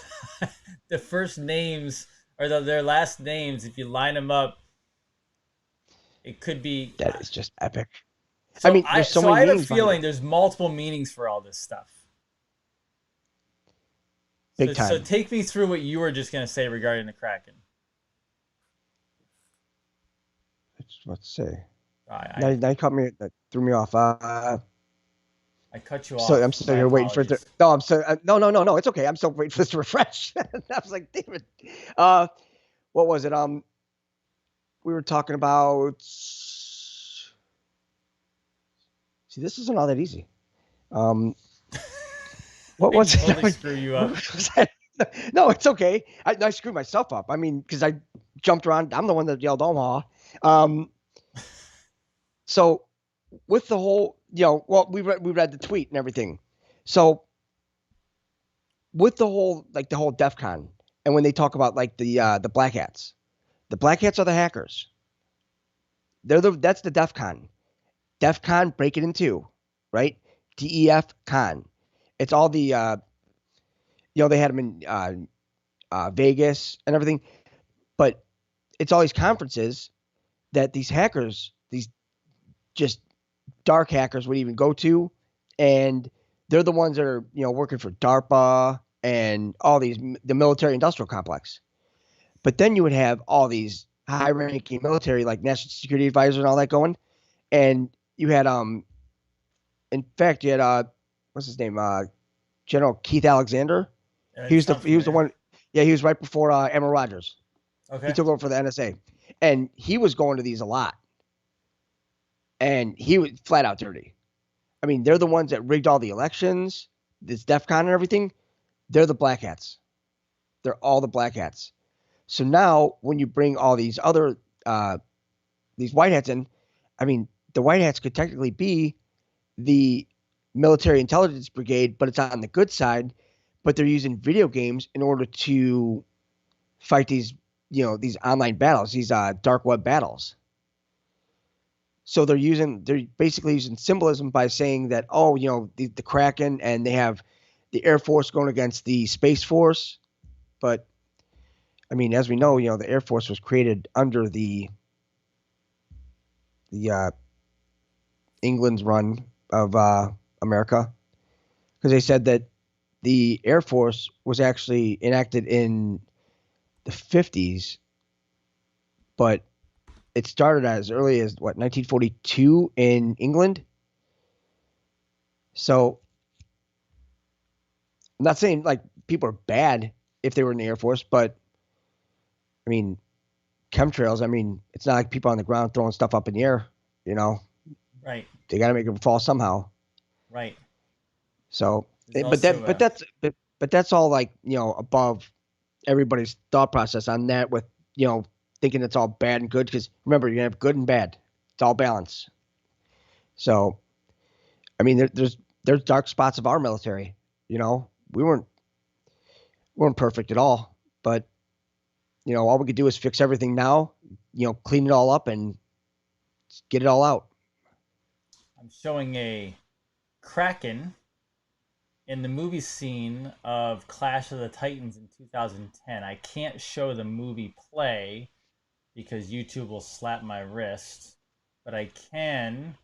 The first names or their last names. If you line them up, it could be. that is just epic. So I mean, there's so many I have a meanings behind feeling it. there's multiple meanings for all this stuff. Big So time. take me through what you were just going to say regarding the Kraken. Let's see. I, Now you caught me. That threw me off. I cut you off. So I'm still My here waiting for it to. apologies. No, I'm so no. It's okay. I'm still waiting for this to refresh. I was like, David. What was it? We were talking about. See, this isn't all that easy. What I was totally it? screw you up. No, it's okay. I screwed myself up. I mean, because I jumped around. I'm the one that yelled Omaha. So with the whole, well, we read the tweet and everything. So with the whole DEF CON, and when they talk about like the black hats, the black hats are the hackers. That's the DEF CON. DEF CON break it in two, right? DEF CON. It's all they had them in Vegas and everything, but it's all these conferences that these hackers, these just dark hackers would even go to, and they're the ones that are working for DARPA and all these the military industrial complex. But then you would have all these high ranking military like national security advisors and all that going, and you had in fact you had what's his name General Keith Alexander. He It was the sounds he was the familiar. one. Yeah, he was right before Admiral Rogers. He Okay. took over for the NSA, and he was going to these a lot, and he was flat out dirty. I mean, they're the ones that rigged all the elections, this DEF CON and everything. They're the black hats. They're all the black hats. So now, when you bring all these other these white hats in, I mean, the white hats could technically be the military intelligence brigade, but it's on the good side. But they're using video games in order to fight these online battles, these dark web battles. So they're basically using symbolism by saying that, oh, the Kraken, and they have the Air Force going against the Space Force. But I mean, as we know, the Air Force was created under the England's run of America, because they said that the Air Force was actually enacted in the 50s, but it started as early as what 1942 in England. So I'm not saying like people are bad if they were in the Air Force, but I mean chemtrails. I mean, it's not like people on the ground throwing stuff up in the air. You know, Right. they got to make them fall somehow. Right. So, There's but also that's all like above everybody's thought process on that with thinking it's all bad and good, because remember you have good and bad. It's all balance. So I mean, there's dark spots of our military. We weren't perfect at all, but all we could do is fix everything now. Clean it all up and get it all out. I'm showing a Kraken in the movie scene of Clash of the Titans in 2010. I can't show the movie play because YouTube will slap my wrist, but I can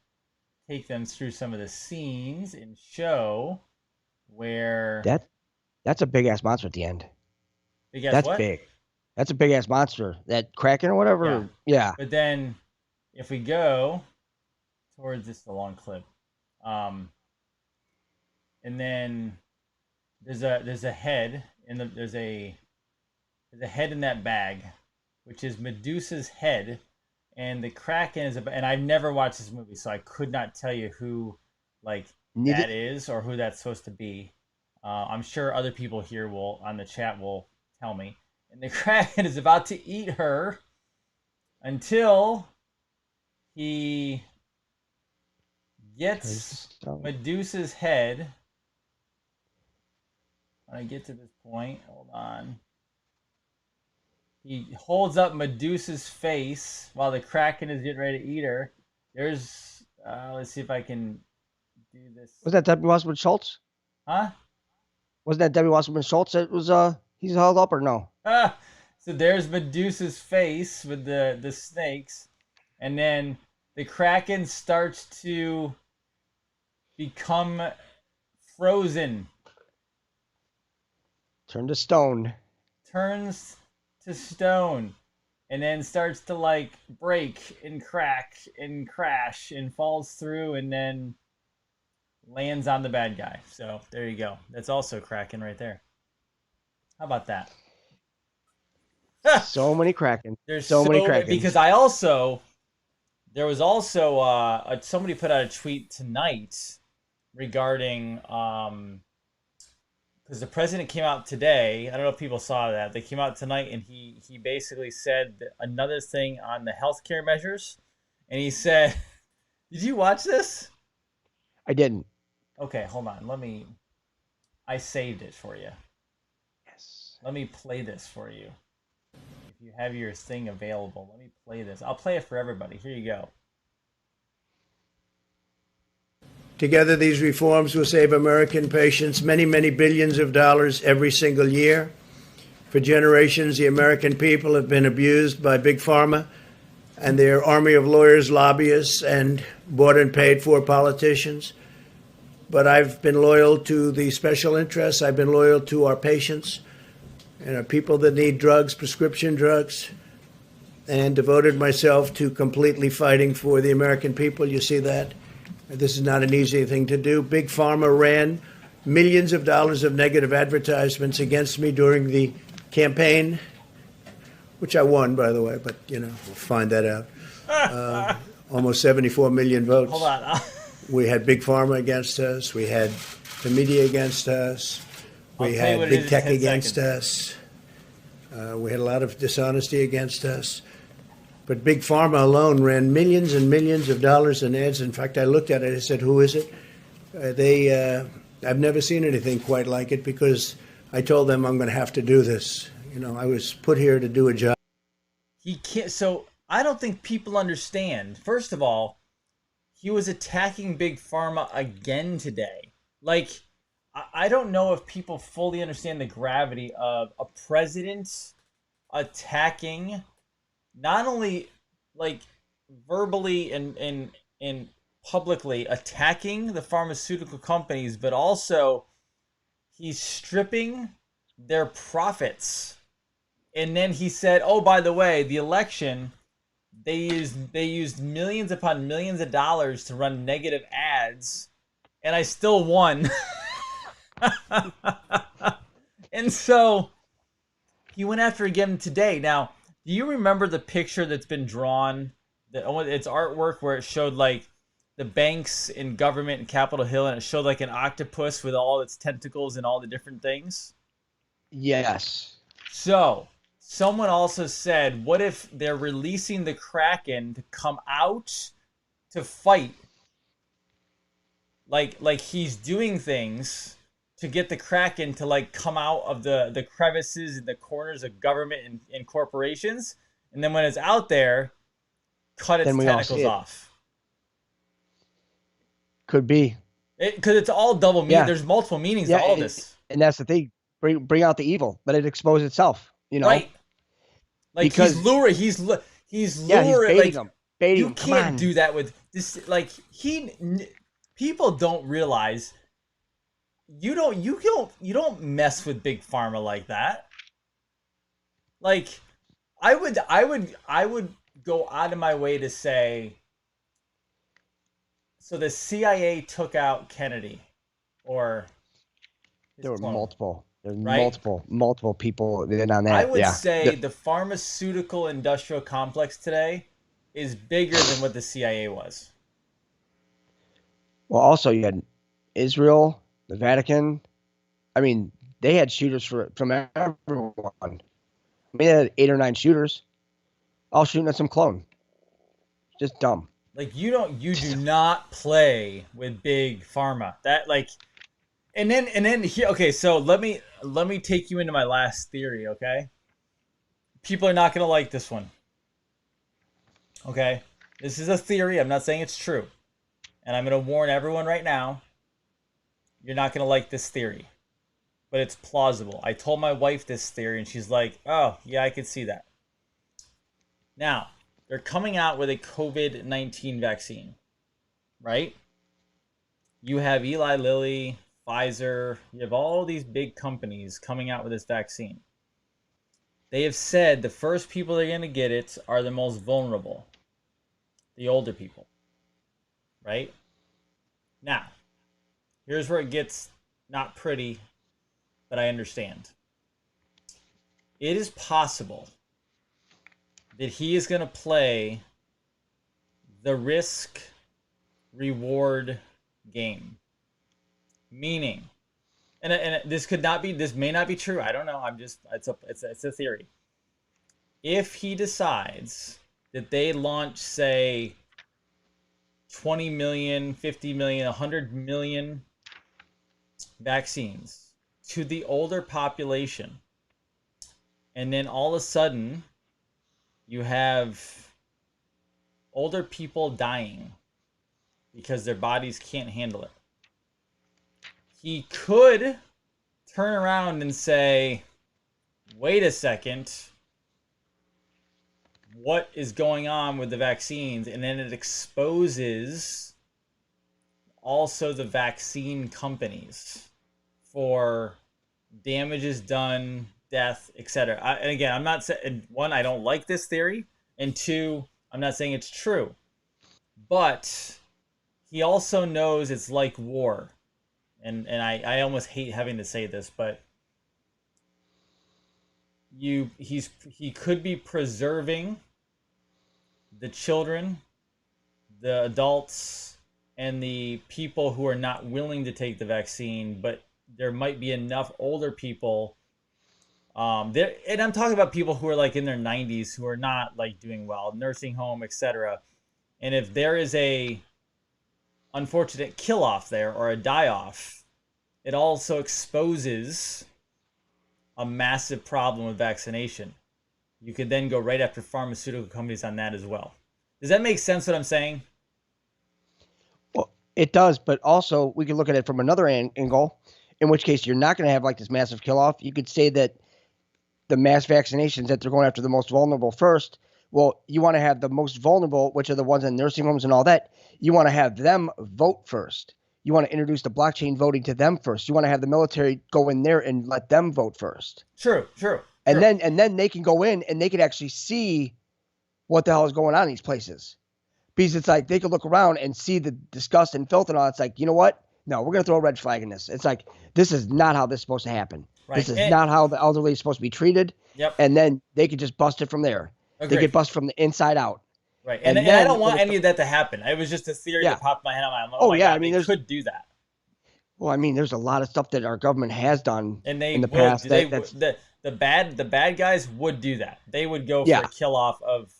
take them through some of the scenes and show where That that's a big ass monster at the end. I guess That's what? big. That's a big ass monster. That Kraken or Yeah. whatever. Yeah. But then if we go towards this a long clip, um, and then there's a head in the there's a head in that bag, which is Medusa's head, and the Kraken is and I've never watched this movie, so I could not tell you who like Neither. that is or who that's supposed to be. I'm sure other people here will on the chat will tell me. And the Kraken is about to eat her until he Turns to gets stone. Medusa's head. When I get to this point, hold on. He holds up Medusa's face while the Kraken is getting ready to eat her. There's, let's see if I can do this. Was that Debbie Wasserman Schultz? Huh? Wasn't that Debbie Wasserman Schultz that was he's held up or no? Ah! So there's Medusa's face with the snakes, and then the Kraken starts to become frozen, Turned to stone. turns to stone, and then starts to like break and crack and crash and falls through and then lands on the bad guy. So there you go. That's also Kraken right there. How about that? So many Kraken. There's So many so because Krakens. I also there was also somebody put out a tweet tonight regarding because the president came out today. I don't know if people saw that. They came out tonight, and he basically said another thing on the healthcare measures, and he said Did you watch this? I didn't. Okay, hold on. I saved it for you. Yes. Let me play this for you. If you have your thing available, let me play this. I'll play it for everybody. Here you go. Together, these reforms will save American patients many, many billions of dollars every single year. For generations, the American people have been abused by Big Pharma and their army of lawyers, lobbyists, and bought and paid for politicians. But I've been loyal to the special interests. I've been loyal to our patients and people that need drugs, prescription drugs, and devoted myself to completely fighting for the American people. You see that? This is not an easy thing to do. Big Pharma ran millions of dollars of negative advertisements against me during the campaign, which I won, by the way, but, we'll find that out. Almost 74 million votes. Hold on. We had Big Pharma against us. We had the media against us. We had big tech against us. We had a lot of dishonesty against us. But Big Pharma alone ran millions and millions of dollars in ads. In fact, I looked at it. I said, "Who is it?" I've never seen anything quite like it because I told them I'm going to have to do this. I was put here to do a job. He can't. So I don't think people understand. First of all, he was attacking Big Pharma again today. Like, I don't know if people fully understand the gravity of a president attacking, not only like verbally and publicly attacking the pharmaceutical companies, but also he's stripping their profits. And then he said, "Oh, by the way, the election, they used millions upon millions of dollars to run negative ads, and I still won." And so he went after again today. Now, do you remember the picture that's been drawn? It's artwork where it showed like the banks in government in Capitol Hill, and it showed like an octopus with all its tentacles and all the different things. Yes. So someone also said, what if they're releasing the Kraken to come out to fight? Like he's doing things to get the Kraken to like come out of the crevices and the corners of government and corporations, and then when it's out there, cut its Then we all see tentacles it. off. Could be. Because it's all double meaning. Yeah. There's multiple meanings Yeah, to all of this. and that's the thing. Bring out the evil. Let it expose itself. Right. Like Because he's luring. He's yeah, he's luring. baiting Like them. Baiting you them. Come can't on. do that with this. Like people don't realize you don't mess with Big Pharma like that. Like I would go out of my way to say, so the CIA took out Kennedy, or his There were clone, multiple. There were right? multiple people in on that. I would yeah. say the pharmaceutical industrial complex today is bigger than what the CIA was. Well, also you had Israel, the Vatican. I mean, they had shooters from everyone. I mean, they had 8 or 9 shooters, all shooting at some clone. Just dumb. Like you do not play with Big Pharma. That like, and then here. Okay, so let me take you into my last theory. Okay, people are not gonna like this one. Okay, this is a theory. I'm not saying it's true, and I'm gonna warn everyone right now. You're not gonna like this theory, but it's plausible. I told my wife this theory, and she's like, "Oh, yeah, I could see that." Now, they're coming out with a COVID-19 vaccine, right? You have Eli Lilly, Pfizer, you have all these big companies coming out with this vaccine. They have said the first people that are going to get it are the most vulnerable, the older people, right? Now, here's where it gets not pretty, but I understand. It is possible that he is going to play the risk reward game. Meaning, and this may not be true. I don't know. It's a theory. If he decides that they launch, say, 20 million, 50 million, 100 million vaccines to the older population. And then all of a sudden, you have older people dying because their bodies can't handle it. He could turn around and say, wait a second, what is going on with the vaccines? And then it exposes also the vaccine companies for damages done, death, etc. And again, I'm not saying, one, I don't like this theory, and two, I'm not saying it's true. But he also knows it's like war. And I almost hate having to say this, but he could be preserving the children, the adults, and the people who are not willing to take the vaccine, but there might be enough older people there, and I'm talking about people who are like in their 90s who are not like doing well, nursing home, etc. And if there is a unfortunate kill off there or a die off, it also exposes a massive problem with vaccination. You could then go right after pharmaceutical companies on that as well. Does that make sense what I'm saying? Well, it does, but also we could look at it from another angle, in which case you're not going to have like this massive kill off. You could say that the mass vaccinations, that they're going after the most vulnerable first. Well, you want to have the most vulnerable, which are the ones in nursing homes and all that. You want to have them vote first. You want to introduce the blockchain voting to them first. You want to have the military go in there and let them vote first. True. And then they can go in and they can actually see what the hell is going on in these places. Because it's like they could look around and see the disgust and filth and all. It's like, you know what? No, we're going to throw a red flag in this. It's like, this is not how this is supposed to happen. Right. This is not how the elderly is supposed to be treated. Yep. And then they could just bust it from there. Agreed. They get busted from the inside out. Right. And I don't want any of that to happen. It was just a theory that popped in my head. I mean, they could do that. Well, I mean, there's a lot of stuff that our government has done and they in the past. The bad guys would do that. They would go for a kill off of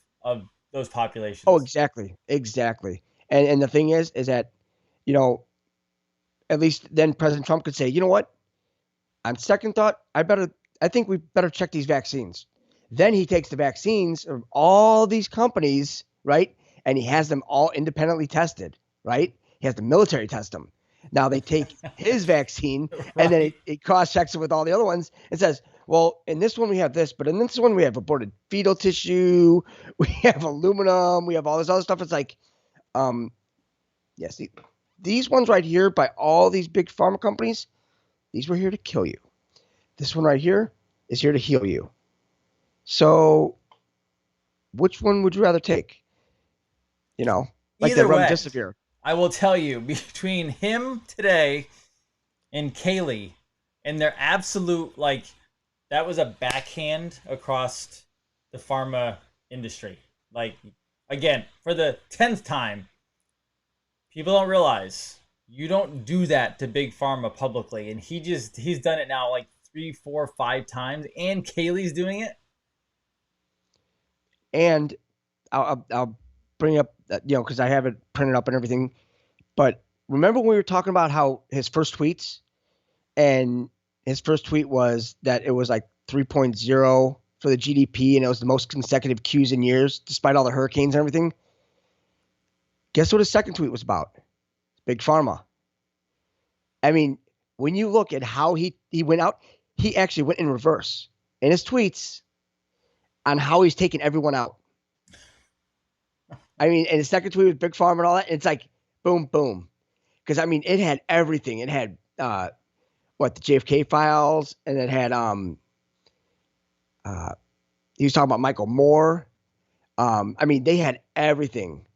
those populations. Oh, exactly. And the thing is that, you know, at least then President Trump could say, you know what? On second thought, I think we better check these vaccines. Then he takes the vaccines of all these companies, right? And he has them all independently tested, right? He has the military test them. Now they take his vaccine and then it cross-checks it with all the other ones and says, well, in this one we have this, but in this one we have aborted fetal tissue, we have aluminum, we have all this other stuff. It's like, yes, these ones right here by all these big pharma companies, these were here to kill you. This one right here is here to heal you. So which one would you rather take? You know, like the remdesivir. I will tell you, between him today and Kaylee and their absolute, like, that was a backhand across the pharma industry. Like, again, for the 10th time, people don't realize you don't do that to big pharma publicly. And he's done it now like 3, 4, 5 times, and Kaylee's doing it. And I'll bring up, you know, because I have it printed up and everything. But remember when we were talking about how his first tweets, and his first tweet was that it was like 3.0 for the GDP, and it was the most consecutive Qs in years, despite all the hurricanes and everything. Guess what his second tweet was about? Big Pharma. I mean, when you look at how he went out, he actually went in reverse in his tweets on how he's taking everyone out. I mean, and his second tweet was Big Pharma and all that. It's like, boom, boom. Because, I mean, it had everything. It had, the JFK files, and it had, he was talking about Michael Moore. I mean, they had everything.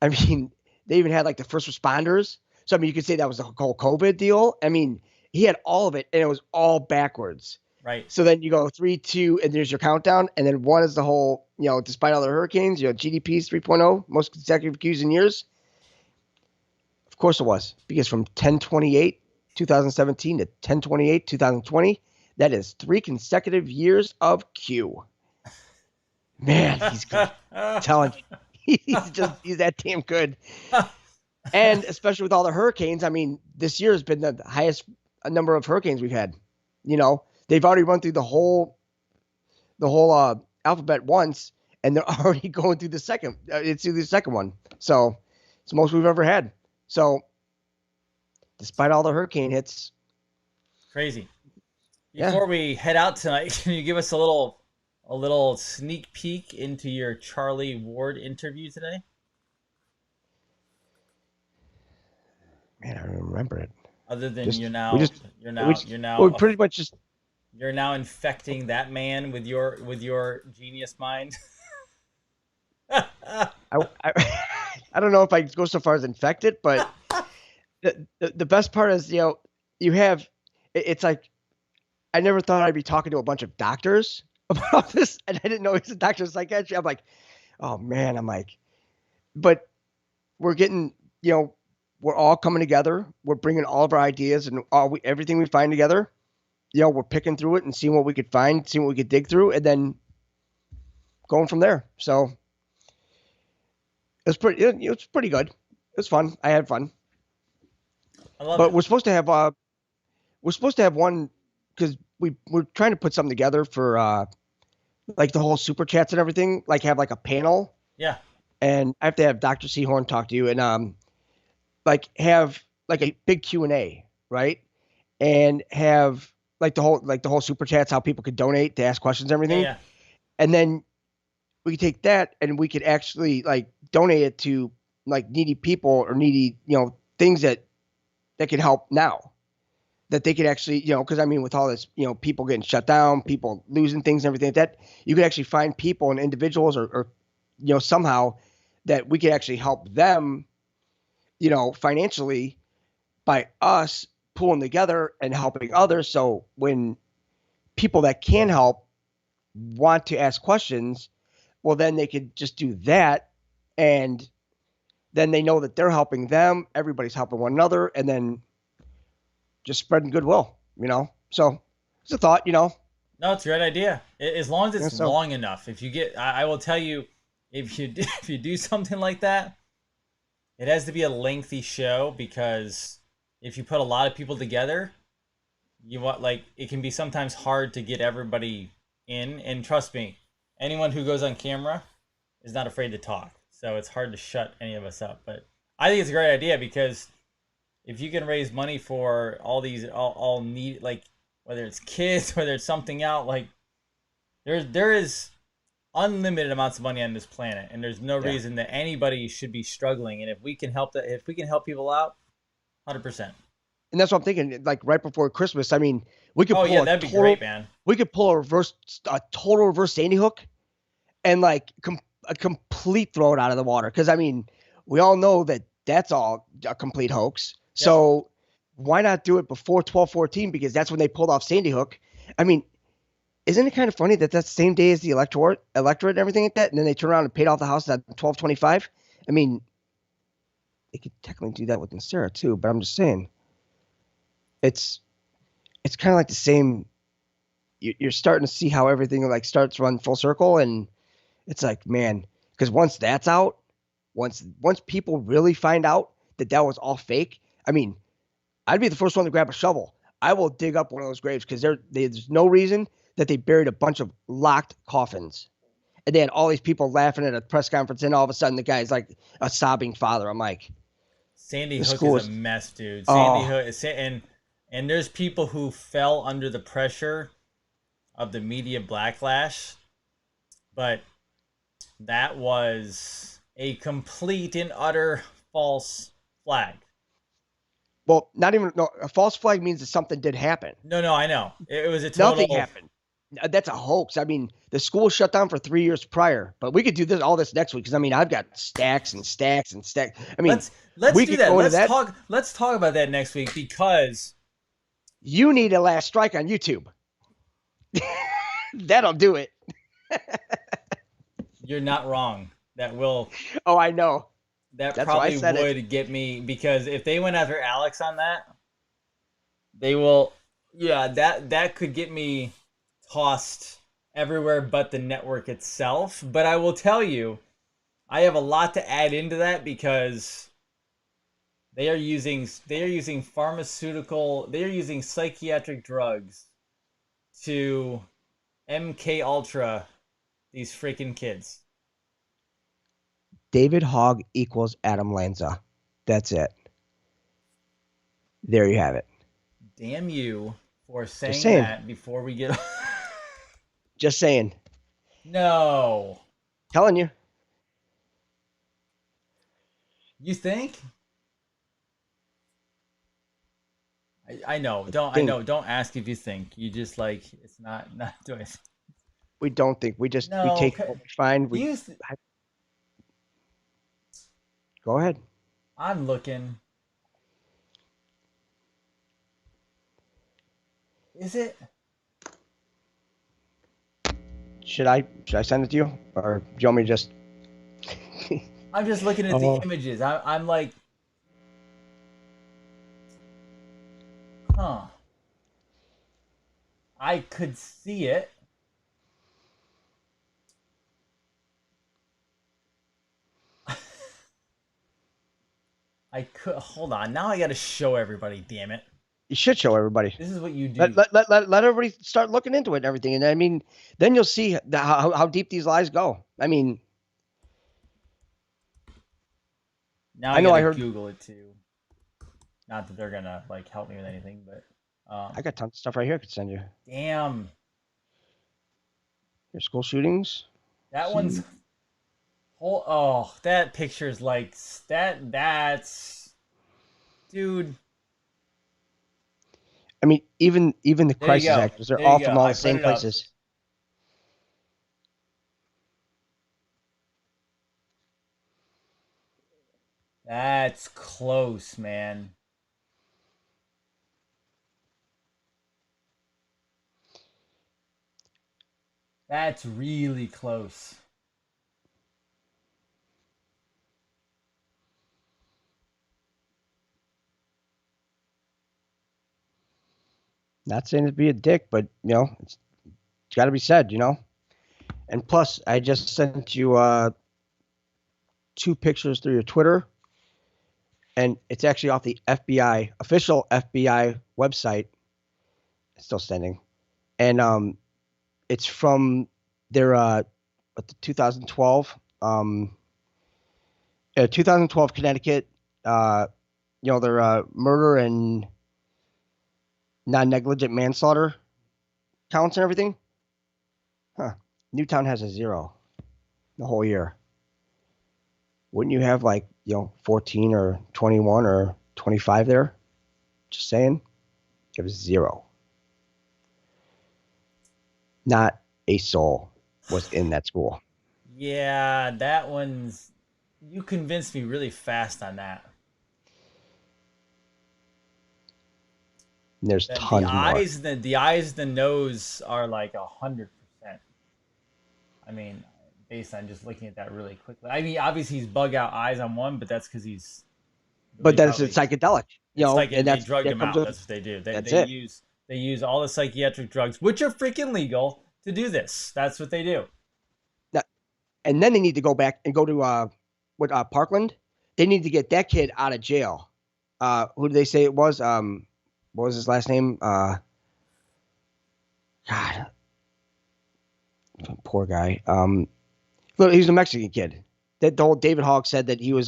I mean, they even had, like, the first responders. So, I mean, you could say that was the whole COVID deal. I mean, he had all of it, and it was all backwards. Right. So then you go 3, 2, and there's your countdown. And then 1 is the whole, you know, despite all the hurricanes, you know, GDP's 3.0, most consecutive Qs in years. Of course it was, because from 10/28, 2017 to 10/28, 2020, that is 3 consecutive years of Q. Man, he's good. I'm telling you, He's that damn good. And especially with all the hurricanes, I mean, this year has been the highest number of hurricanes we've had. You know, they've already run through the whole alphabet once, and they're already going through the second. It's through the second one, so it's the most we've ever had. So, despite all the hurricane hits, Crazy. Yeah. Before we head out tonight, can you give us a little sneak peek into your Charlie Ward interview today? Man, I don't remember it. Other than Just- you're we now just- you're we now just- you're we now pretty much just. you're now infecting that man with your genius mind. I, I don't know if I go so far as infected, but the best part is, you have, it's like, I never thought I'd be talking to a bunch of doctors about this, and I didn't know he's a doctor of psychiatry. I'm like, oh man, but we're getting, we're all coming together. We're bringing all of our ideas and everything we find together. We're picking through it and seeing what we could find, seeing what we could dig through, and then going from there. So it was pretty good. It was fun. I had fun. I love But it. we're supposed to have one, because we're trying to put something together for like the whole super chats and everything, like have like a panel, Yeah. and I have to have Dr. Seahorn talk to you, and like have like a big Q&A, right? And have like the whole super chats, how people could donate to ask questions and everything. Yeah. And then we could take that and we could actually like donate it to like needy people or needy, things that could help now, that they could actually, because I mean, with all this, people getting shut down, people losing things and everything like that, you could actually find people and individuals or somehow that we could actually help them, financially, by us pulling together and helping others. So when people that can help want to ask questions, well, then they could just do that, and then they know that they're helping them. Everybody's helping one another, and then just spreading goodwill, So it's a thought, No, it's a great idea. As long as it's Yeah, so- long enough. If you get, I will tell you, if you if you do something like that, it has to be a lengthy show, because if you put a lot of people together, it can be sometimes hard to get everybody in. And trust me, anyone who goes on camera is not afraid to talk, so it's hard to shut any of us up. But I think it's a great idea, because if you can raise money for all these all need, like whether it's kids, whether it's something out, like there is unlimited amounts of money on this planet, and there's no reason that anybody should be struggling. And if we can help people out, 100%. And that's what I'm thinking. Like right before Christmas, I mean, we could pull that'd be great, man. We could pull a total reverse Sandy Hook, and like a complete throw it out of the water. Because I mean, we all know that that's all a complete hoax. Yep. So why not do it before 12/14? Because that's when they pulled off Sandy Hook. I mean, isn't it kind of funny that that's the same day as the electorate and everything like that, and then they turn around and paid off the house at 12/25? I mean, they could technically do that with Sarah too, but I'm just saying, it's kind of like the same. You're starting to see how everything like starts to run full circle, and it's like, man, because once that's out, once people really find out that was all fake, I mean, I'd be the first one to grab a shovel. I will dig up one of those graves, because there's no reason that they buried a bunch of locked coffins. And they had all these people laughing at a press conference, and all of a sudden the guy's like a sobbing father. I'm like, Sandy The Hook school is is- a mess, dude. Oh. Sandy Hook is, and there's people who fell under the pressure of the media backlash, but that was a complete and utter false flag. well, not even, no, a false flag means that something did happen. No, I know. It was a total. Nothing happened. That's a hoax. I mean, the school was shut down for 3 years prior, but we could do all this next week, because I mean, I've got stacks and stacks and stacks. I mean, let's we do could that. go into Let's that. let's talk about that next week, because You need a last strike on YouTube. That'll do it. you're not wrong. That will. Oh, I know. That That's why I probably said it. would get me, because if they went after Alex on that, they will. Yeah, that could get me tossed everywhere but the network itself. But I will tell you, I have a lot to add into that because they are using psychiatric drugs to MK Ultra these freaking kids. David Hogg equals Adam Lanza. That's it. There you have it. Damn you for Just saying saying. that before we get. Just saying. No. Telling you. You think? I know. I Think. know. Don't ask if you think. You just like it's not doing. We don't think. We No. take what we find. Go ahead. I'm looking. Is it? Should I send it to you, or do you want me to just? I'm just looking at the Oh, images. I'm like, huh. I could see it. I could hold on. Now I got to show everybody. Damn it! you should show everybody. This is what you Let, do. let everybody start looking into it and everything, and I mean, then you'll see how deep these lies go. I mean, Now I I know got I to heard. Google it too. Not that they're gonna like help me with anything, but I got tons of stuff right here I could send you. damn, Your school shootings. that See, one's whole. Oh, that picture's like that. That's dude. I mean, even the There you crisis go. actors, they're There you all go. from all I the put same it up. places. That's close, man. That's really close. Not saying to be a dick, but it's got to be said, And plus, I just sent you two pictures through your Twitter, and it's actually off the FBI official FBI website. It's still standing, and it's from their the 2012 2012 Connecticut their murder and non-negligent manslaughter counts and everything. Huh. Newtown has a 0 the whole year. Wouldn't you have 14 or 21 or 25 there? Just saying. It was 0. Not a soul was in that school. Yeah, that one's. You convinced me really fast on that. And there's The tons more. eyes, the eyes, the nose are like 100%. I mean, based on just looking at that really quickly. I mean, obviously he's bug out eyes on one, but that's because he's But really then it's probably. psychedelic, It's like and they drugged that him comes out. with That's what they do. that's it. They use all the psychiatric drugs, which are freaking legal, to do this. That's what they do. Now, and then they need to go back and go to Parkland. They need to get that kid out of jail. Who did they say it was? What was his last name? God, poor guy. Look, he's a Mexican kid. That the whole David Hogg said that he was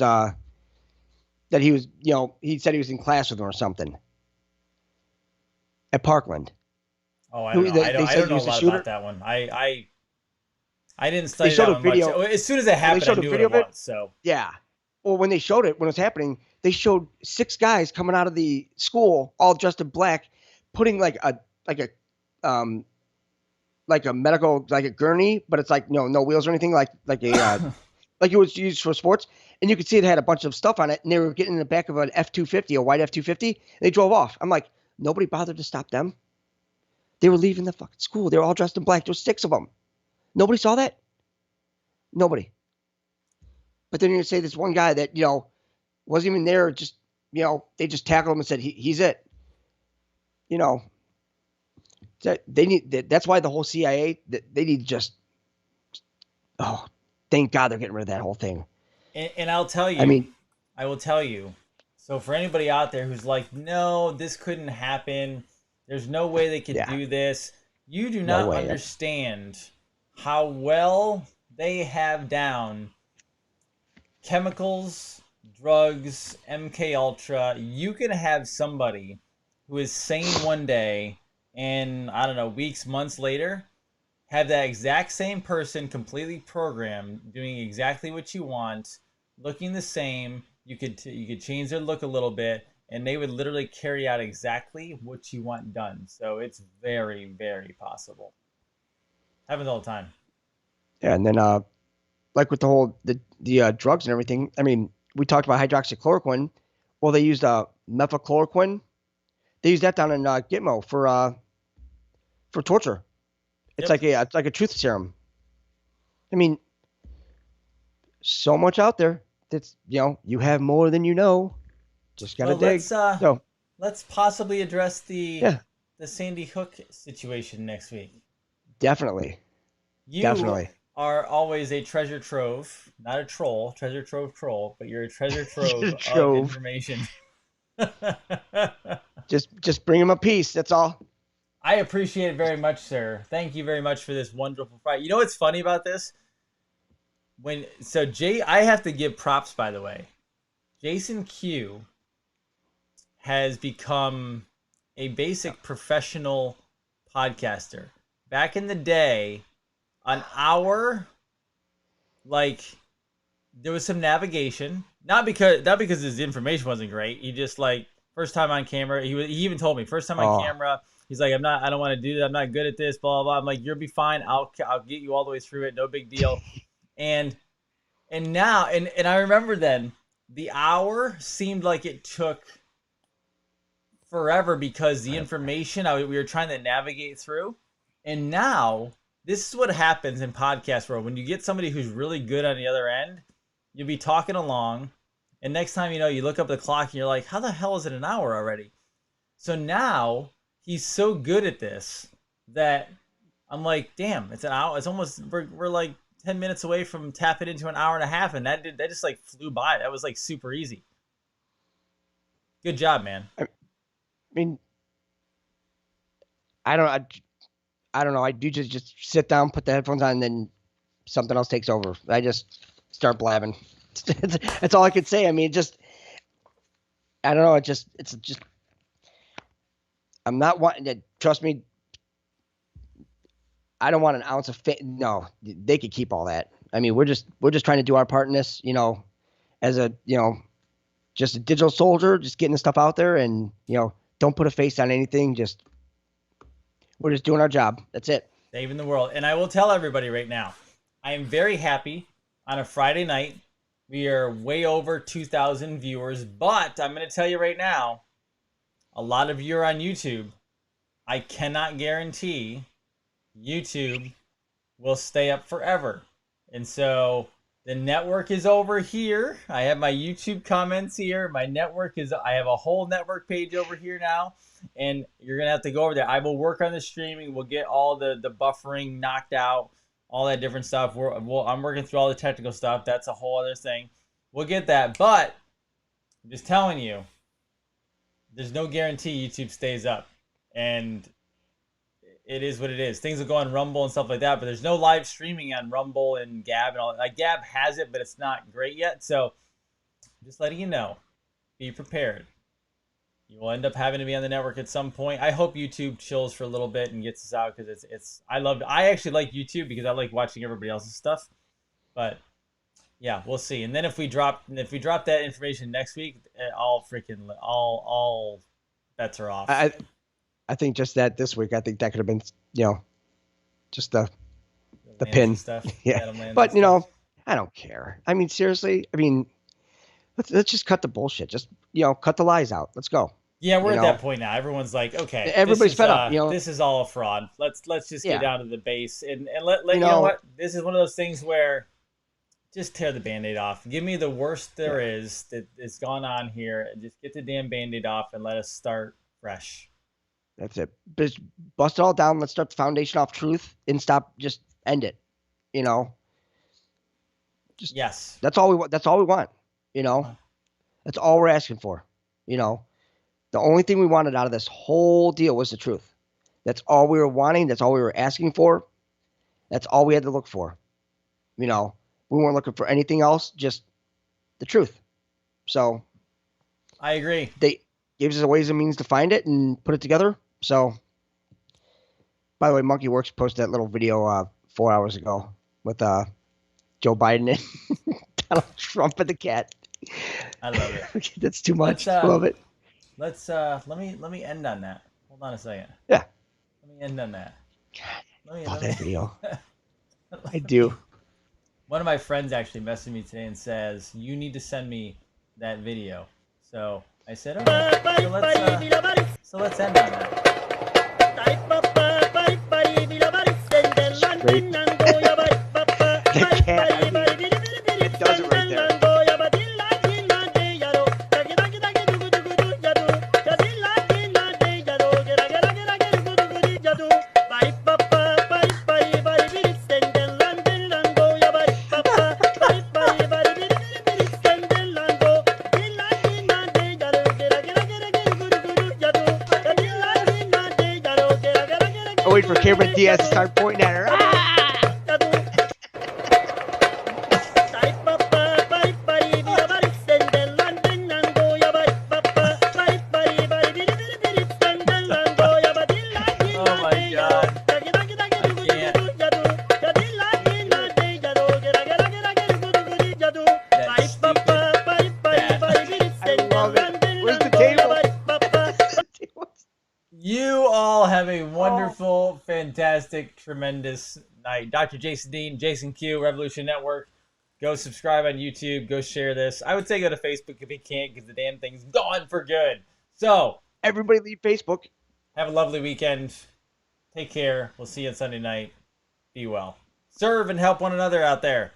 he said he was in class with him or something at Parkland. Oh, I don't Who know. they I said don't he know a was the lot about shooter. that one. I didn't They study showed that a one much. video. As soon as it When they happened, I showed a knew what video it of it, was. So yeah. Well, when they showed it, when it was happening, they showed 6 guys coming out of the school, all dressed in black, putting like a medical, like a gurney, but it's like no wheels or anything, like a like it was used for sports, and you could see it had a bunch of stuff on it, and they were getting in the back of an F-250, a white F-250. They drove off. I'm like, nobody bothered to stop them. They were leaving the fucking school. They were all dressed in black. There was 6 of them. Nobody saw that. Nobody. But then you say this one guy that wasn't even there. Just they just tackled him and said he's it. They need. That's why the whole CIA. They need to just. Oh, thank God they're getting rid of that whole thing. And I'll tell I you, mean, I will tell you. So for anybody out there who's like, no, this couldn't happen. There's no way they could yeah, do this. You do no not way. understand how well they have down chemicals, drugs, MK Ultra. You can have somebody who is sane one day and I don't know, weeks, months later, have that exact same person completely programmed, doing exactly what you want, looking the same. You could change their look a little bit, and they would literally carry out exactly what you want done. So it's very, very possible. Happens all the time. Yeah, and then like with the whole the drugs and everything. I mean, we talked about hydroxychloroquine. Well, they used methylchloroquine. They use that down in Gitmo for torture. Yep. It's like a truth serum. I mean, so much out there that's you have more than you know. Just gotta Well, dig. So let's possibly address yeah, the Sandy Hook situation next week. definitely, You definitely. are always a treasure trove, not a troll, treasure trove troll, but you're a treasure trove of Trove. information. Just bring him a piece. That's all. I appreciate it very much, sir. Thank you very much for this wonderful fight. You know what's funny about this? I have to give props, by the way. Jason Q has become a basic professional podcaster. Back in the day, an hour, like there was some navigation. Not because his information wasn't great. He just like first time on camera. He even told me first time on Oh, camera. He's like, I don't want to do that. I'm not good at this. Blah blah blah. I'm like, you'll be fine. I'll get you all the way through it. No big deal. And now and I remember then the hour seemed like it took forever because the information we were trying to navigate through. And now this is what happens in podcast world when you get somebody who's really good on the other end. You'll be talking along, and next time you know, you look up the clock and you're like, "How the hell is it an hour already?" So now he's so good at this that I'm like, "Damn, it's an hour. It's almost we're like 10 minutes away from tapping into an hour and a half, and that just like flew by. That was like super easy. Good job, man." I mean, I don't, I don't know. I do just sit down, put the headphones on, and then something else takes over. I just start blabbing. That's all I could say. I mean, I don't know. It's just I'm not wanting to trust me. I don't want an ounce of no, they could keep all that. I mean, we're just trying to do our part in this, as a just a digital soldier, just getting the stuff out there, and don't put a face on anything. We're just doing our job. That's it. Saving the world. And I will tell everybody right now, I am very happy on a Friday night. We are way over 2,000 viewers, but I'm going to tell you right now, a lot of you are on YouTube. I cannot guarantee YouTube will stay up forever. And so the network is over here. I have my YouTube comments here. I have a whole network page over here now. And you're going to have to go over there. I will work on the streaming. We'll get all the buffering knocked out, all that different stuff. I'm working through all the technical stuff. That's a whole other thing. We'll get that. But I'm just telling you, there's no guarantee YouTube stays up. And it is what it is. Things will go on Rumble and stuff like that, but there's no live streaming on Rumble and Gab and all. Like Gab has it, but it's not great yet. So just letting you know, be prepared. You will end up having to be on the network at some point. I hope YouTube chills for a little bit and gets us out because I actually like YouTube because I like watching everybody else's stuff. But yeah, we'll see. And then if we drop that information next week, all bets are off. I think just that this week. I think that could have been just the pin. Stuff. Yeah, but I don't care. I mean, seriously. I mean, let's just cut the bullshit. Just cut the lies out. Let's go. Yeah, we're at that point now. Everyone's like, okay, everybody's fed up. This is all a fraud. Let's just get down to the base and let you know know what. This is one of those things where just tear the Band-Aid off. Give me the worst there is that is gone on here, and just get the damn Band-Aid off and let us start fresh. That's it. Just bust it all down. Let's start the foundation off truth and stop. Just end it. Yes. That's all we want. That's all we want. You know, that's all we're asking for. You know, the only thing we wanted out of this whole deal was the truth. That's all we were wanting. That's all we were asking for. That's all we had to look for. You know, we weren't looking for anything else, just the truth. So I agree. they gave us a ways and means to find it and put it together. So, by the way, Monkey Works posted that little video 4 hours ago with Joe Biden and Donald Trump and the cat. I love it. That's too much. Let's, I love it. let me end on that. Hold on a second. Yeah. Let me end on that. Love that video. I do. One of my friends actually messaged me today and says, "You need to send me that video." So I said, "Okay." So let's end on that. Great. The cat, I mean, it does it right there. I wait for Cameron Diaz to start pointing at her. Oh my God. That stupid bat. I love it. Where's the table? You all have a wonderful, fantastic, tremendous night. Dr. Jason Dean, Jason Q, Revolution Network. Go subscribe on YouTube. Go share this. I would say go to Facebook if you can't because the damn thing's gone for good. So, Everybody leave Facebook. have a lovely weekend. Take care. We'll see you on Sunday night. Be well. Serve and help one another out there.